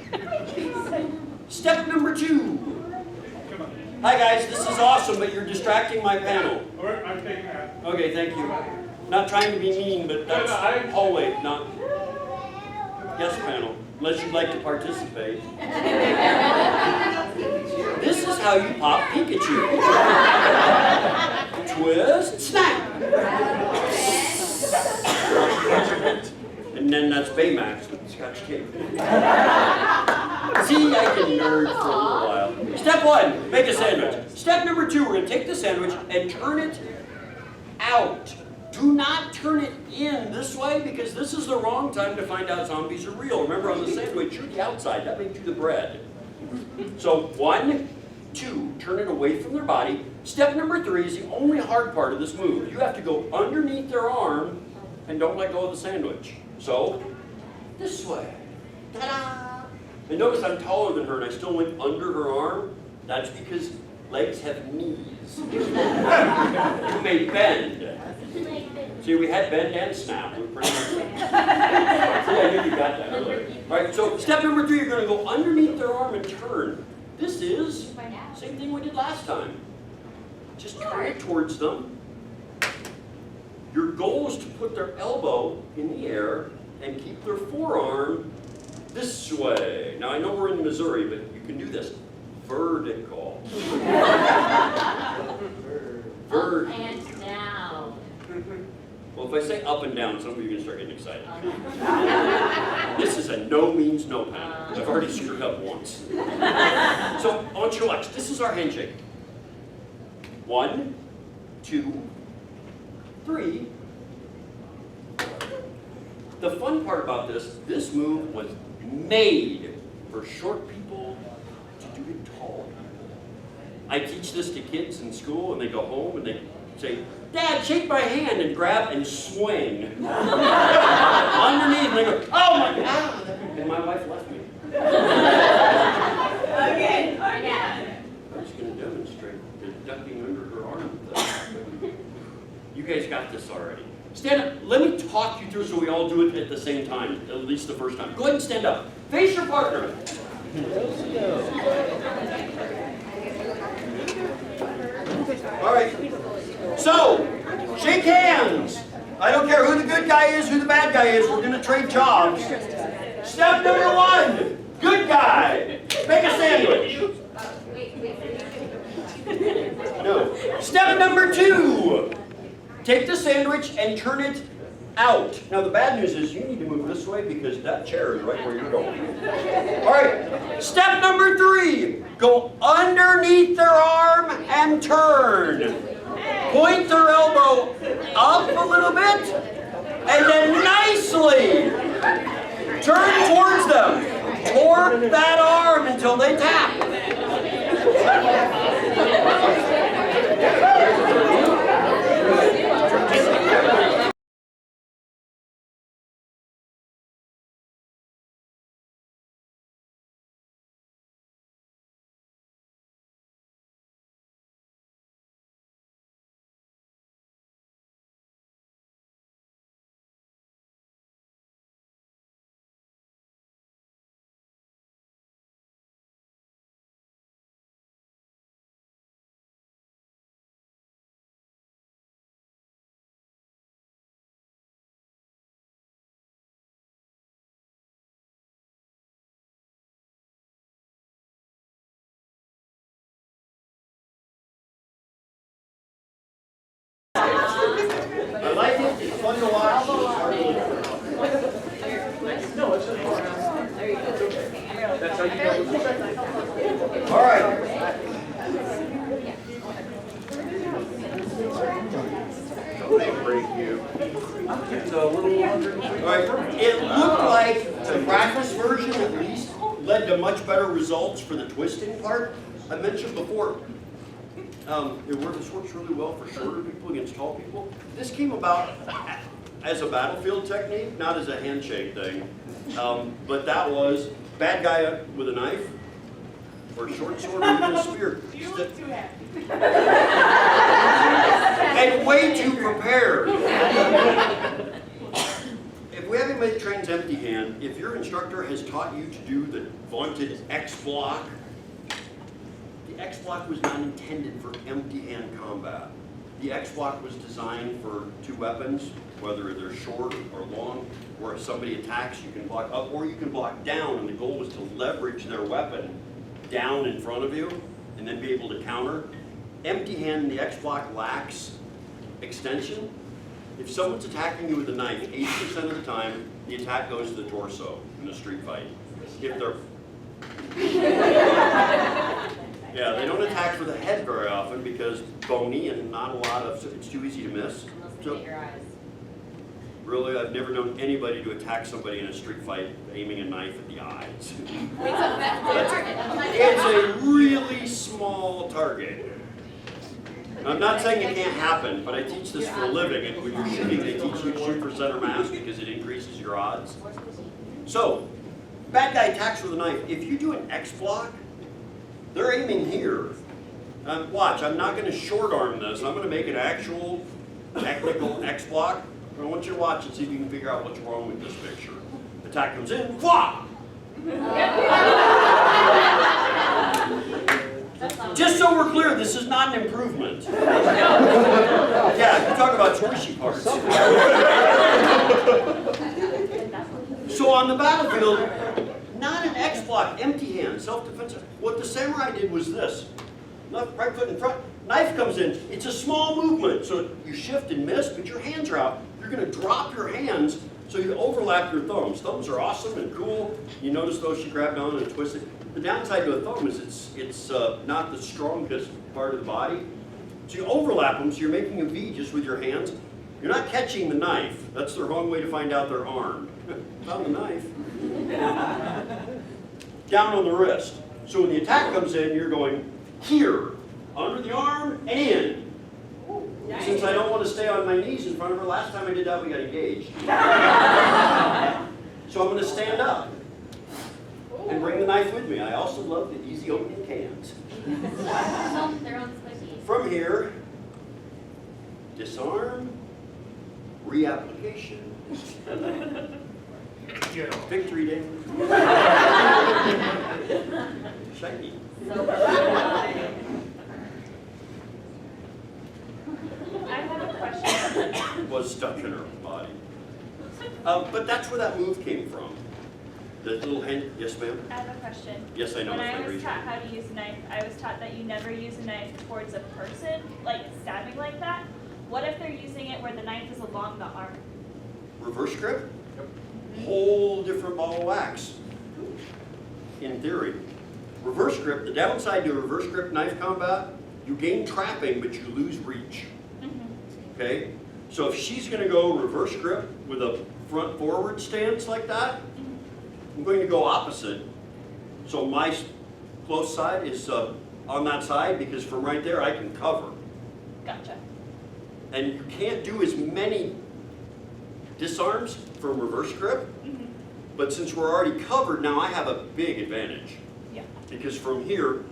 Step number two. Hi guys, this is awesome, but you're distracting my panel. All right, I'm taking that. Okay, thank you. Not trying to be mean, but that's hallway, not... Yes, panel, unless you'd like to participate. This is how you pop Pikachu. Twist, snap. And then that's Baymax with the Scotch tape. See, I can nerd for a little while. Step one, make a sandwich. Step number two, we're going to take the sandwich and turn it out. Do not turn it in this way because this is the wrong time to find out zombies are real. Remember, on the sandwich, you're the outside. That makes you the bread. So 1, 2, turn it away from their body. Step number 3 is the only hard part of this move. You have to go underneath their arm and don't let go of the sandwich. So, this way. Ta-da! And notice I'm taller than her and I still went under her arm. That's because legs have knees. You may bend. See, we had bend and snap. We pretty much... See, I knew you got that earlier. All right, so step number 3, you're going to go underneath their arm and turn. This is same thing we did last time. Just turn it towards them. Your goal is to put their elbow in the air and keep their forearm this way. Now, I know we're in Missouri, but you can do this. Vertical. Up and down. Well, if I say up and down, some of you are going to start getting excited. This is a no means no panel. I've already screwed up once. So, I want you to watch. This is our handshake. 1, 2, 3. The fun part about this move was made for short people to do to tall people. I teach this to kids in school and they go home and they say, "Dad, shake my hand," and grab and swing. Underneath, and they go, "Oh my God!" And my wife left me. Okay. Stand up. Let me talk you through so we all do it at the same time, at least the first time. Go ahead and stand up. Face your partner. All right. So, shake hands. I don't care who the good guy is, who the bad guy is. We're going to trade jobs. Step number 1, good guy. Make a sandwich. No. Step number 2, take the sandwich and turn it out. Now the bad news is you need to move this way because that chair is right where you're going. All right. Step number 3, go underneath their arm and turn. Point their elbow up a little bit and then nicely turn towards them. Toward that arm until they tap. I like it. It's fun to watch. It's hard to look at. No, it's just that's how you know. All right. It's a little under. All right. It looked like the practice version at least led to much better results for the twisting part. I mentioned before, this works really well for shorter people against tall people. This came about as a battlefield technique, not as a handshake thing. But that was bad guy with a knife or a short sword or even a spear. You look too happy. And way too prepared. If we have anybody that trains empty hand, if your instructor has taught you to do the vaunted X block, the X block was not intended for empty hand combat. The X block was designed for 2 weapons, whether they're short or long, where if somebody attacks, you can block up or you can block down, and the goal was to leverage their weapon down in front of you and then be able to counter. Empty hand, the X block lacks extension. If someone's attacking you with a knife, 80% of the time, the attack goes to the torso in a street fight. If they're yeah, they don't attack for the head very often because bony and not a lot of, it's too easy to miss. So, Your eyes. really, I've never known anybody to attack somebody in a street fight aiming a knife at the eyes. It's a really small target. I'm not saying it can't happen, but I teach this for a living, and when you're shooting, they teach you to shoot for center mass because it increases your odds. So, bad guy attacks with a knife. If you do an X block, they're aiming here. Watch, I'm not going to short arm this. I'm going to make an actual technical X block. I want you to watch and see if you can figure out what's wrong with this picture. Attack comes in, wah! Just so we're clear, this is not an improvement. Yeah, you talk about squishy parts. So on the battlefield, not an X block, empty hand, self-defensive. What the samurai did was this. Left, right foot in front, knife comes in. It's a small movement, so you shift and miss, but your hands are out. You're going to drop your hands so you overlap your thumbs. Thumbs are awesome and cool. You notice those you grabbed on and twisted. The downside to a thumb is it's not the strongest part of the body. So you overlap them, so you're making a V just with your hands. You're not catching the knife. That's the wrong way to find out they're armed. Found the knife. Down on the wrist. So when the attack comes in, you're going here, under the arm, and in. Since I don't want to stay on my knees in front of her, last time I did that, we got engaged. So I'm going to stand up and bring the knife with me. I also love the easy opening cans. They're on squishies. From here, disarm, reapplication. Victory day. Shiny. I have a question. Was stuck in her body. But that's where that move came from. The little hint, yes ma'am? I have a question. Yes, I know. When it's I my was reason. taught how to use a knife, I was taught that you never use a knife towards a person, like stabbing like that. What if they're using it where the knife is along the arm? Reverse grip? Whole different ball of wax. In theory. Reverse grip, the downside to reverse grip knife combat, you gain trapping, but you lose reach. Okay? So if she's gonna go reverse grip with a front forward stance like that, I'm going to go opposite. So my close side is on that side because from right there I can cover. Gotcha. And you can't do as many disarms from reverse grip, but since we're already covered, now I have a big advantage. Yeah. Because from here,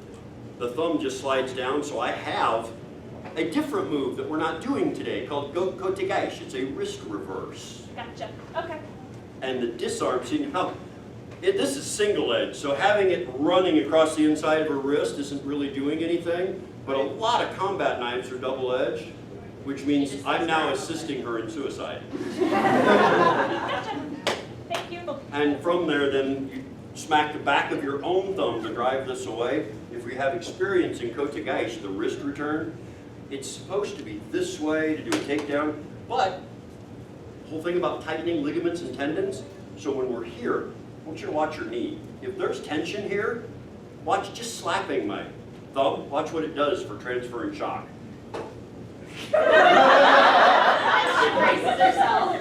the thumb just slides down, so I have a different move that we're not doing today called kotegaishi. It's a wrist reverse. Gotcha. Okay. And the disarm, see now, this is single edge, so having it running across the inside of her wrist isn't really doing anything, but a lot of combat knives are double edged, which means I'm now assisting her in suicide. Gotcha. Thank you. And from there, then you smack the back of your own thumb to drive this away. If we have experience in kotegaishi, the wrist return, it's supposed to be this way to do a takedown, but the whole thing about tightening ligaments and tendons, so when we're here, I want you to watch your knee. If there's tension here, watch just slapping my thumb, watch what it does for transferring shock. She braces herself.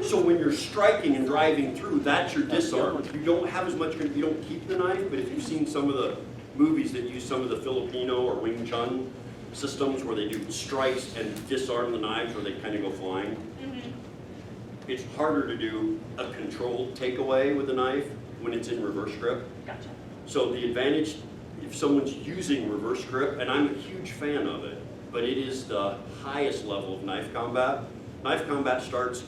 So when you're striking and driving through, that's your disarm. You don't have as much, you don't keep the knife, but if you've seen some of the movies that use some of the Filipino or Wing Chun systems where they do strikes and disarm the knives where they kind of go flying, it's harder to do a controlled takeaway with a knife when it's in reverse grip. Gotcha. So the advantage, if someone's using reverse grip, and I'm a huge fan of it, but it is the highest level of knife combat. Knife combat starts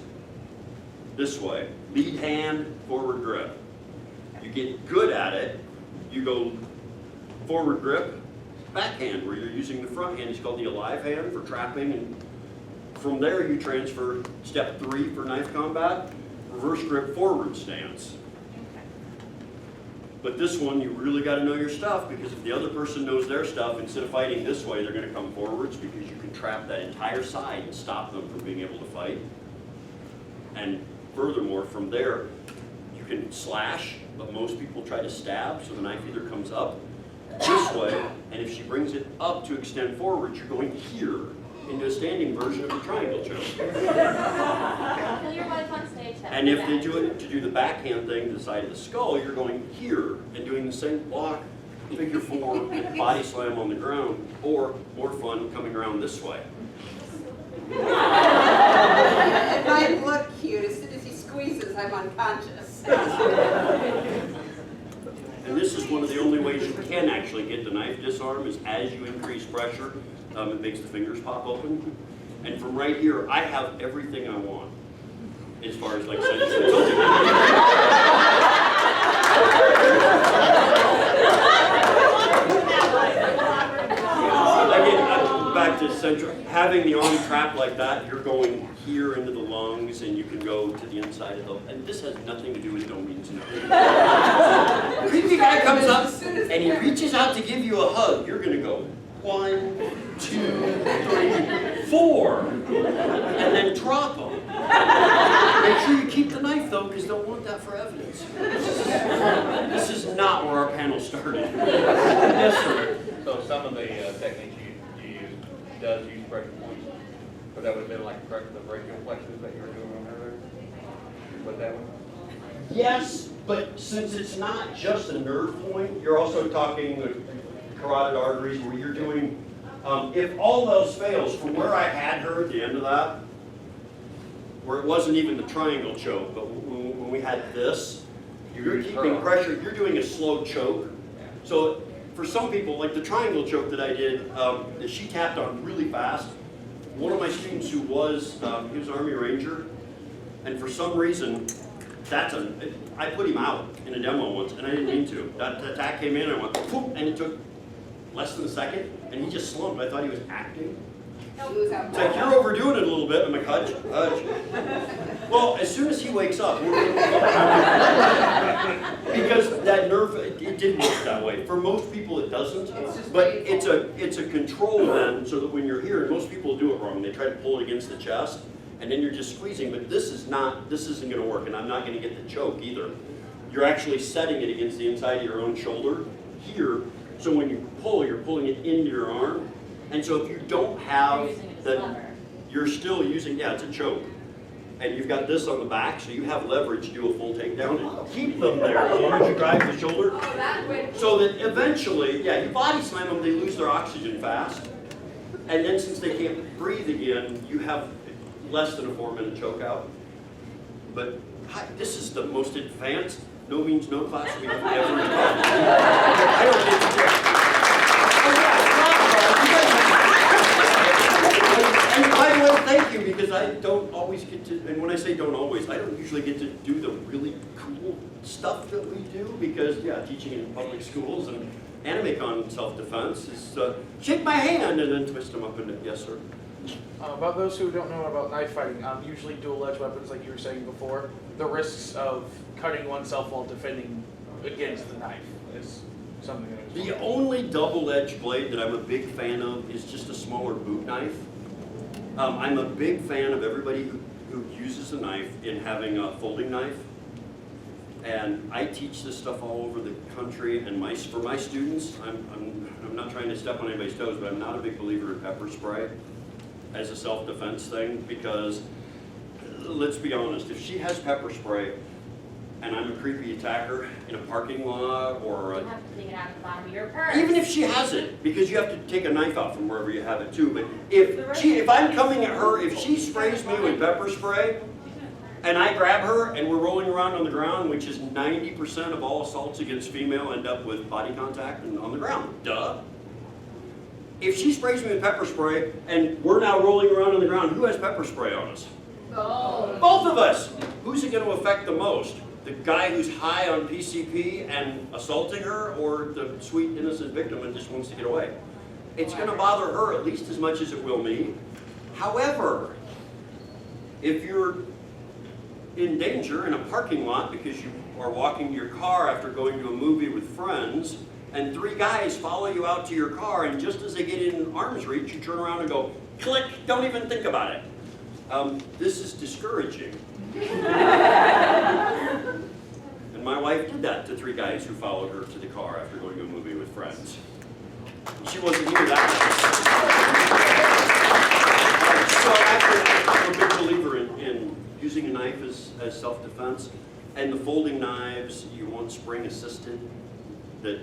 this way, lead hand, forward grip. You get good at it, you go forward grip, backhand, where you're using the front hand. It's called the alive hand for trapping, and from there you transfer step 3 for knife combat, reverse grip, forward stance. But this one, you really got to know your stuff, because if the other person knows their stuff, instead of fighting this way, they're going to come forwards, because you can trap that entire side and stop them from being able to fight. And furthermore, from there, you can slash, but most people try to stab, so the knife either comes up this way, and if she brings it up to extend forward, you're going here into a standing version of a triangle choke. Kill your wife on stage. And if they do it to do the backhand thing to the side of the skull, you're going here and doing the same block, figure 4, body slam on the ground, or more fun, coming around this way. It might look cute. As soon as he squeezes, I'm unconscious. And this is one of the only ways you can actually get the knife disarm, is as you increase pressure, it makes the fingers pop open. And from right here, I have everything I want. As far as like again, back to central, having the arm trapped like that, you're going here into the lungs, and you can go to the inside of the, and this has nothing to do with no means no. The creepy guy comes up and he reaches out to give you a hug. You're gonna go 1, 2, 3, 4, and then drop them. Make sure you keep the knife though, because they'll want that for evidence. This is not where our panel started. Yes, sir. So some of the techniques you use does use pressure points, but that would have been like the brachial plexus that you were doing on her there? With that one? Yes, but since it's not just a nerve point, you're also talking with carotid arteries where you're doing, if all else fails, from where I had her at the end of that, where it wasn't even the triangle choke, but when we had this, you're keeping pressure, you're doing a slow choke. So for some people, like the triangle choke that I did, that she tapped on really fast. One of my students who was, he was an Army Ranger, and for some reason, I put him out in a demo once, and I didn't mean to. That attack came in, and I went, poof, and it took less than a second, and he just slumped. I thought he was acting. It's like, you're overdoing it a little bit. I'm like, hudge. Well, as soon as he wakes up, we're going to because that nerve, it didn't work that way. For most people, it doesn't. But it's a control then, so that when you're here, and most people do it wrong. They try to pull it against the chest, and then you're just squeezing. But this isn't going to work, and I'm not going to get the choke either. You're actually setting it against the inside of your own shoulder here. So when you pull, you're pulling it into your arm. And so if you don't have you're still using, it's a choke. And you've got this on the back, so you have leverage to do a full takedown and keep them there as long as you drive the shoulder. So that eventually, you body slam them, they lose their oxygen fast. And then since they can't breathe again, you have less than a 4-minute choke out. But this is the most advanced, no means no class we have ever done. I don't get to And by the way, thank you, because I don't always get to, and when I say don't always, I don't usually get to do the really cool stuff that we do, because, teaching in public schools and Animecon self-defense is shake my hand and then twist them up into, yes, sir. About those who don't know about knife fighting, usually dual-edged weapons, like you were saying before, the risks of cutting oneself while defending against the knife is something that is. The only double-edged blade that I'm a big fan of is just a smaller boot knife. I'm a big fan of everybody who uses a knife in having a folding knife. And I teach this stuff all over the country, and for my students, I'm not trying to step on anybody's toes, but I'm not a big believer in pepper spray as a self-defense thing, because let's be honest, if she has pepper spray and I'm a creepy attacker in a parking lot or You have to take it out of the bottom of your purse. even if she has it, because you have to take a knife out from wherever you have it too, but if I'm coming at her, if she sprays me with pepper spray and I grab her and we're rolling around on the ground, which is 90% of all assaults against female end up with body contact and on the ground, duh. If she sprays me with pepper spray and we're now rolling around on the ground, who has pepper spray on us? Both of us. Who's it going to affect the most? The guy who's high on PCP and assaulting her, or the sweet innocent victim and just wants to get away? It's going to bother her at least as much as it will me. However, if you're in danger in a parking lot because you are walking to your car after going to a movie with friends, and 3 guys follow you out to your car, and just as they get in arm's reach, you turn around and go, click, don't even think about it. This is discouraging. And my wife did that to 3 guys who followed her to the car after going to a movie with friends. She wasn't here that night. So I'm a big believer in using a knife as self-defense. And the folding knives, you want spring-assisted. That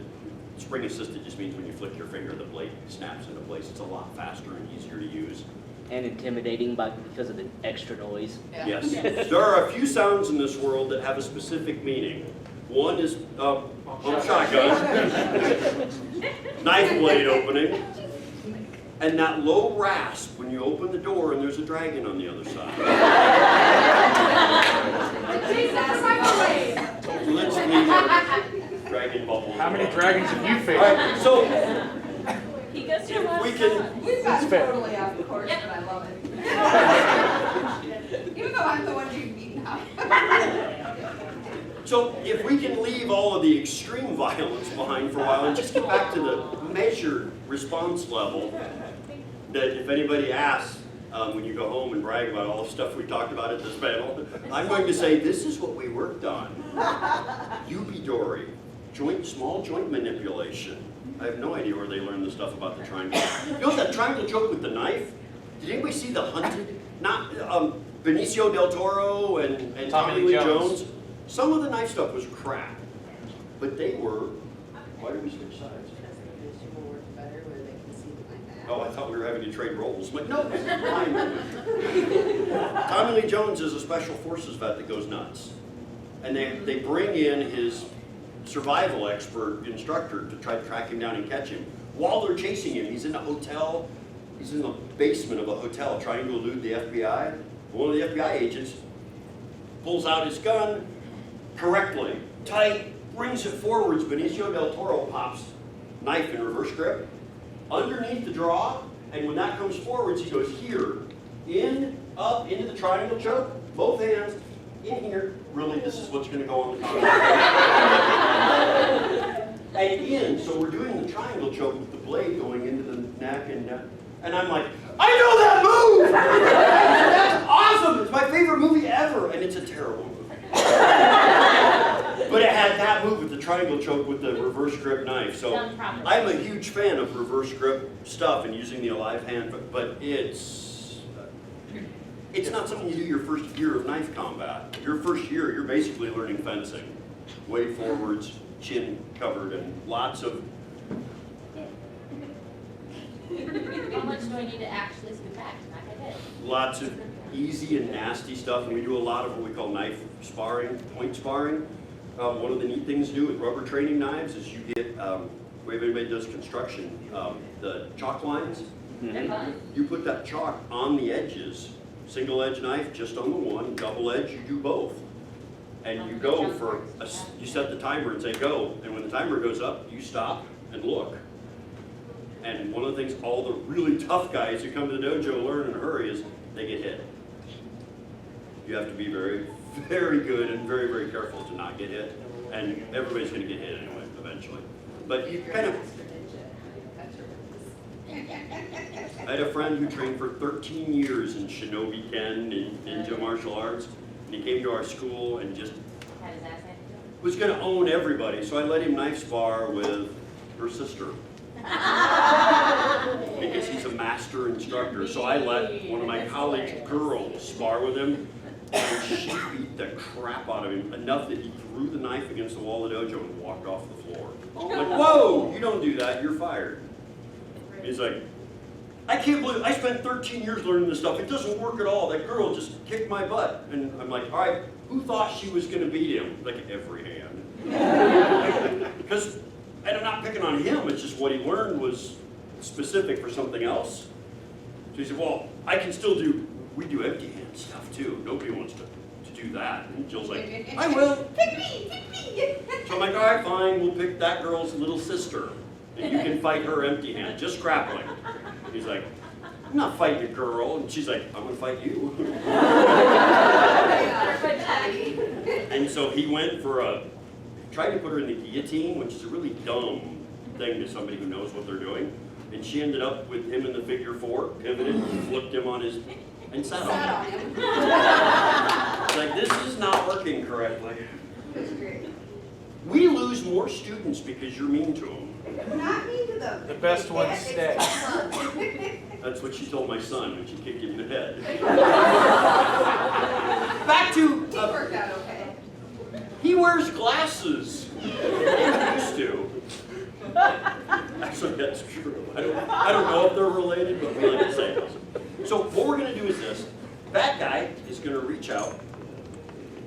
spring-assisted just means when you flick your finger, the blade snaps into place. It's a lot faster and easier to use. And intimidating because of the extra noise. Yes. There are a few sounds in this world that have a specific meaning. One is on a shotgun, knife blade opening, and that low rasp when you open the door and there's a dragon on the other side. Let's leave it. Dragon bubbles. How many dragons have you faced? All right, so He goes to if we can. We've gotten fair. totally off the course, but I love it. Even though I'm the one being beaten up. So if we can leave all of the extreme violence behind for a while and just get back to the measured response level, that if anybody asks when you go home and brag about all the stuff we talked about at this panel, I'm going to say this is what we worked on. Eupidori, small joint manipulation. I have no idea where they learned the stuff about the triangle. You know that triangle choke with the knife? Did anybody see The Hunted? Not Benicio del Toro and Tommy Lee Jones. Some of the knife stuff was crap, but they were. Why did we switch sides? Oh, I thought we were having to trade roles. But no, this is fine. Tommy Lee Jones is a special forces vet that goes nuts, and they bring in his survival expert instructor to try to track him down and catch him. While they're chasing him, he's in a hotel, he's in the basement of a hotel trying to elude the FBI. One of the FBI agents pulls out his gun correctly, tight, brings it forwards. Benicio del Toro pops knife in reverse grip underneath the draw, and when that comes forwards, he goes here, in, up, into the triangle choke, both hands, in here. Really, this is what's going to go on the contract. And in, so we're doing the triangle choke with the blade going into the neck, and I'm like, I know that move! That's awesome! It's my favorite movie ever, and it's a terrible movie. But it had that move with the triangle choke with the reverse grip knife. So Done properly. I'm a huge fan of reverse grip stuff and using the alive hand, but it's not something you do your first year of knife combat. Your first year, you're basically learning fencing. Way forwards, chin covered, and lots of, How much do I need to actually scoot back to knock my head? lots of easy and nasty stuff, and we do a lot of what we call knife sparring, point sparring. One of the neat things to do with rubber training knives is you get, if anybody does construction, the chalk lines, They're fun. you put that chalk on the edges, single edge knife just on the one, double edge you do both. And you go for, you set the timer and say go, and when the timer goes up, you stop and look. And one of the things all the really tough guys who come to the dojo learn in a hurry is they get hit. You have to be very, very good and very, very careful to not get hit. And everybody's gonna get hit anyway, eventually. But you kind of, I had a friend who trained for 13 years in Shinobi Ken and ninja martial arts. And he came to our school and just Had his ass handed to him. was gonna own everybody. So I let him knife spar with her sister. Because he's a master instructor. So I let one of my college girls spar with him, and she beat the crap out of him, enough that he threw the knife against the wall of the dojo and walked off the floor. I'm like, whoa, you don't do that, you're fired. He's like, I can't believe, I spent 13 years learning this stuff, it doesn't work at all, that girl just kicked my butt. And I'm like, all right, who thought she was gonna beat him? Like, every hand. Because, and I'm not picking on him, it's just what he learned was specific for something else. So he said, well, I can still do, we do empty hand stuff too. Nobody wants to do that. And Jill's like, I will. Pick me, pick me. So I'm like, all right, fine, we'll pick that girl's little sister. And you can fight her empty hand, just grappling. He's like, I'm not fighting a girl. And she's like, I'm gonna fight you. And so he went for tried to put her in the guillotine, which is a really dumb thing to somebody who knows what they're doing. And she ended up with him in the figure four, pivoted, flipped him on his, and sat on him. It's like, this is not working correctly. We lose more students because you're mean to them. Not me to them. The best ones stay. That's what she told my son when she kicked him in the head. Back to, It worked out okay. he wears glasses. He used to. Actually, that's true. I don't know if they're related, but we like to say those. So what we're gonna do is this. That guy is gonna reach out.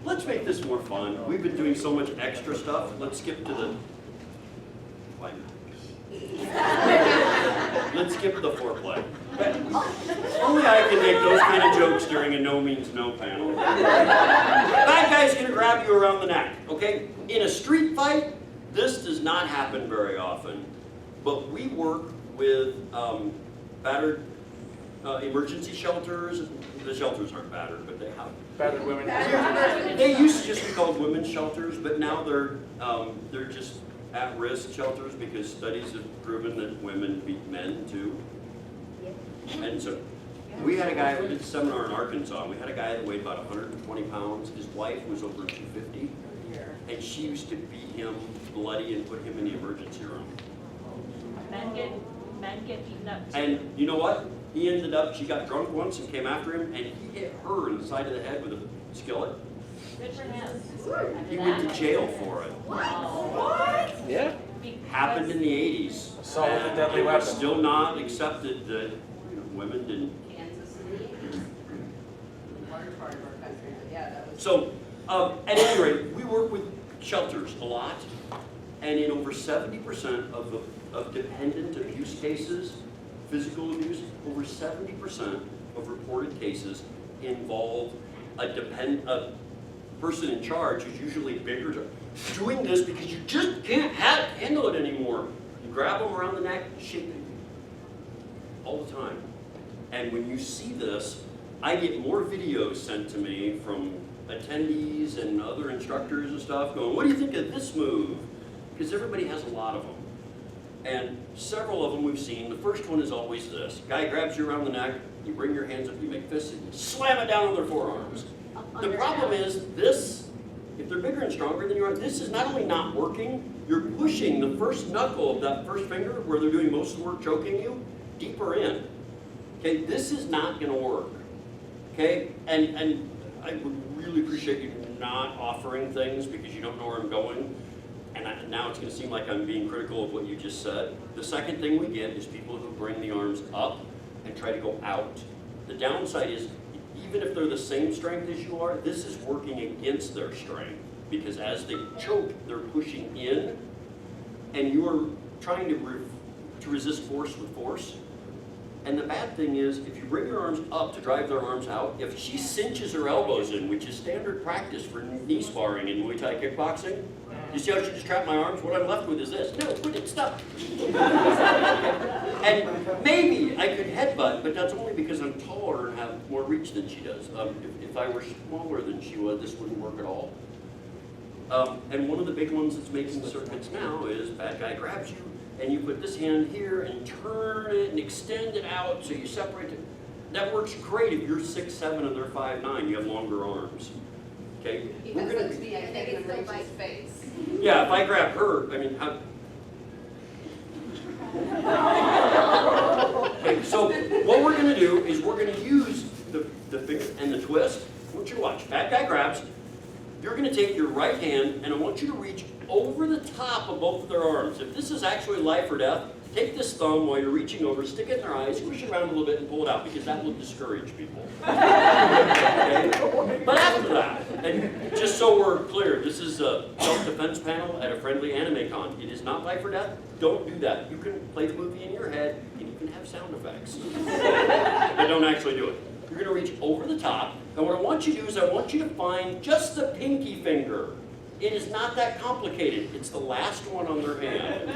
Let's make this more fun. We've been doing so much extra stuff. Let's skip to the climax. Let's skip the foreplay. Only I can make those kind of jokes during a no means no panel. That guy's gonna grab you around the neck, okay? In a street fight, this does not happen very often, but we work with battered emergency shelters. The shelters aren't battered, but they have. Battered women. They used to just be called women's shelters, but now they're just at-risk shelters because studies have proven that women beat men too. And so we had a guy, we did a seminar in Arkansas, and we had a guy that weighed about 120 pounds. His wife was over 250, and she used to beat him bloody and put him in the emergency room. Men get beaten up too. And you know what? He ended up, she got drunk once and came after him, and he hit her in the side of the head with a skillet. Good for him. He went to jail for it. What? Yeah. Happened in the 80s. Assault with a deadly It was weapon. still not accepted that women didn't. Kansas City. Large part of our country, but yeah, that was. So, at any rate, we work with shelters a lot, and in over 70% of dependent abuse cases, physical abuse, over 70% of reported cases involve a person in charge who's usually bigger, doing this because you just can't handle it anymore. You grab them around the neck, shake them all the time. And when you see this, I get more videos sent to me from attendees and other instructors and stuff going, what do you think of this move? Because everybody has a lot of them. And several of them we've seen. The first one is always this. Guy grabs you around the neck, you bring your hands up, you make fists, and you slam it down on their forearms. The problem is this, if they're bigger and stronger than you are, this is not only not working, you're pushing the first knuckle of that first finger, where they're doing most of the work choking you, deeper in. Okay, this is not gonna work. Okay, and I would really appreciate you not offering things because you don't know where I'm going. And now it's gonna seem like I'm being critical of what you just said. The second thing we get is people who bring the arms up and try to go out. The downside is, even if they're the same strength as you are, this is working against their strength. Because as they choke, they're pushing in, and you are trying to resist force with force. And the bad thing is, if you bring your arms up to drive their arms out, if she cinches her elbows in, which is standard practice for knee sparring in Muay Thai kickboxing, you see how she just trapped my arms? What I'm left with is this. No, quit it, stop. And maybe I could headbutt, but that's only because I'm taller and have more reach than she does. If I were smaller than she was, this wouldn't work at all. And one of the big ones that's making circuits now is bad guy grabs you, and you put this hand here and turn it and extend it out so you separate it. That works great if you're 6'7" and they're 5'9", you have longer arms. Okay? He We're has gonna, that to me, I can't even reach his face. yeah, if I grab her, I mean, how... Okay, so what we're gonna do is we're gonna use the finger and the twist. I want you to watch. Bad guy grabs. You're gonna take your right hand and I want you to reach over the top of both of their arms. If this is actually life or death, take this thumb while you're reaching over, stick it in their eyes, squish it around a little bit and pull it out because that will discourage people. Okay? But after that, and just so we're clear, this is a self-defense panel at a friendly anime con. It is not life or death. Don't do that. You can play the movie in your head and you can have sound effects. But don't actually do it. You're gonna reach over the top, and what I want you to do is I want you to find just the pinky finger. It is not that complicated. It's the last one on their hand.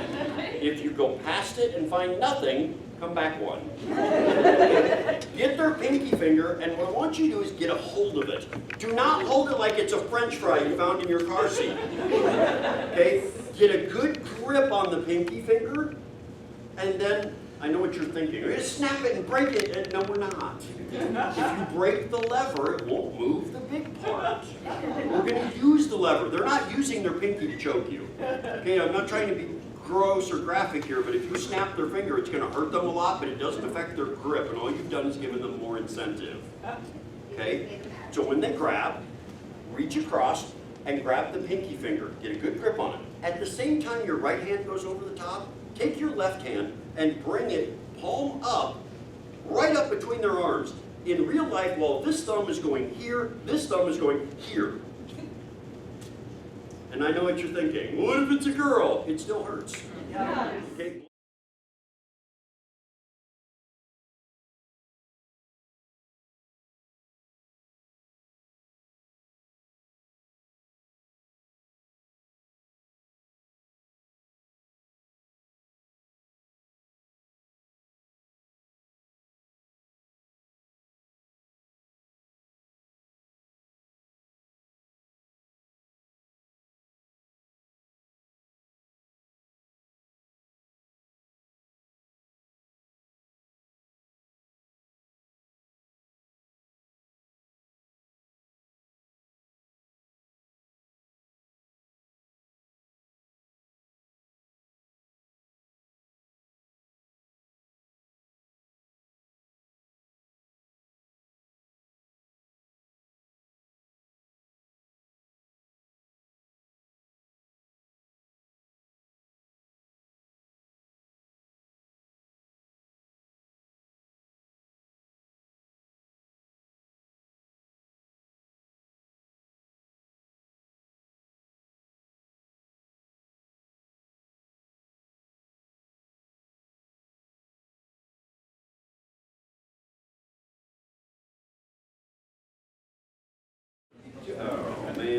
If you go past it and find nothing, come back one. Get their pinky finger, and what I want you to do is get a hold of it. Do not hold it like it's a French fry you found in your car seat. Okay? Get a good grip on the pinky finger, and then, I know what you're thinking. We're gonna snap it and break it, and no, we're not. If you break the lever, it won't move the big part. We're gonna use the lever. They're not using their pinky to choke you. Okay, I'm not trying to be gross or graphic here, but if you snap their finger, it's gonna hurt them a lot, but it doesn't affect their grip, and all you've done is given them more incentive. Okay? So when they grab, reach across and grab the pinky finger. Get a good grip on it. At the same time your right hand goes over the top, take your left hand and bring it palm up, right up between their arms. In real life, while this thumb is going here, this thumb is going here. And I know what you're thinking. What if it's a girl? It still hurts. Okay?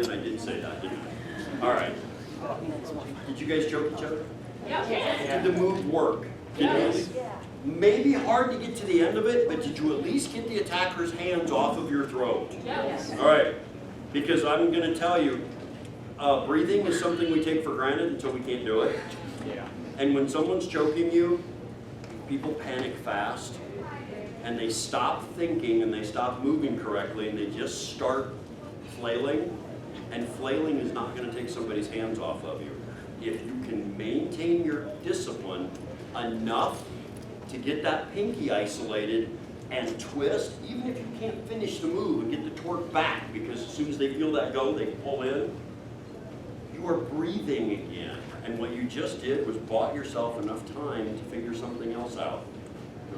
man, I did say that, didn't I? All right. Did you guys choke each other? Yeah. Did the move work? Did it? Maybe hard to get to the end of it, but did you at least get the attacker's hands off of your throat? Yes. All right, because I'm going to tell you, breathing is something we take for granted until we can't do it. Yeah. And when someone's choking you, people panic fast, and they stop thinking and they stop moving correctly, and they just start flailing. And flailing is not going to take somebody's hands off of you. If you can maintain your discipline enough to get that pinky isolated and twist, even if you can't finish the move and get the torque back, because as soon as they feel that go, they pull in, you are breathing again. And what you just did was bought yourself enough time to figure something else out.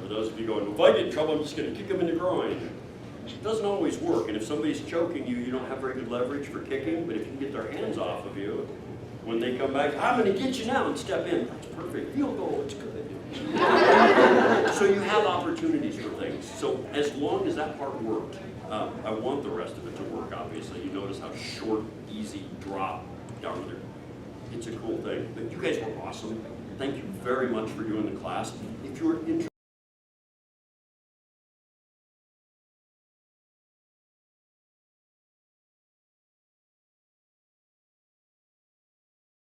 For those of you going, if I get in trouble, I'm just going to kick them in the groin. It doesn't always work, and if somebody's choking you, you don't have very good leverage for kicking, but if you can get their hands off of you, when they come back, I'm going to get you now, and step in. That's perfect. Field goal, it's good. So you have opportunities for things. So as long as that part worked, I want the rest of it to work, obviously. You notice how short, easy drop down there. It's a cool thing. But you guys were awesome. Thank you very much for doing the class. If you're interested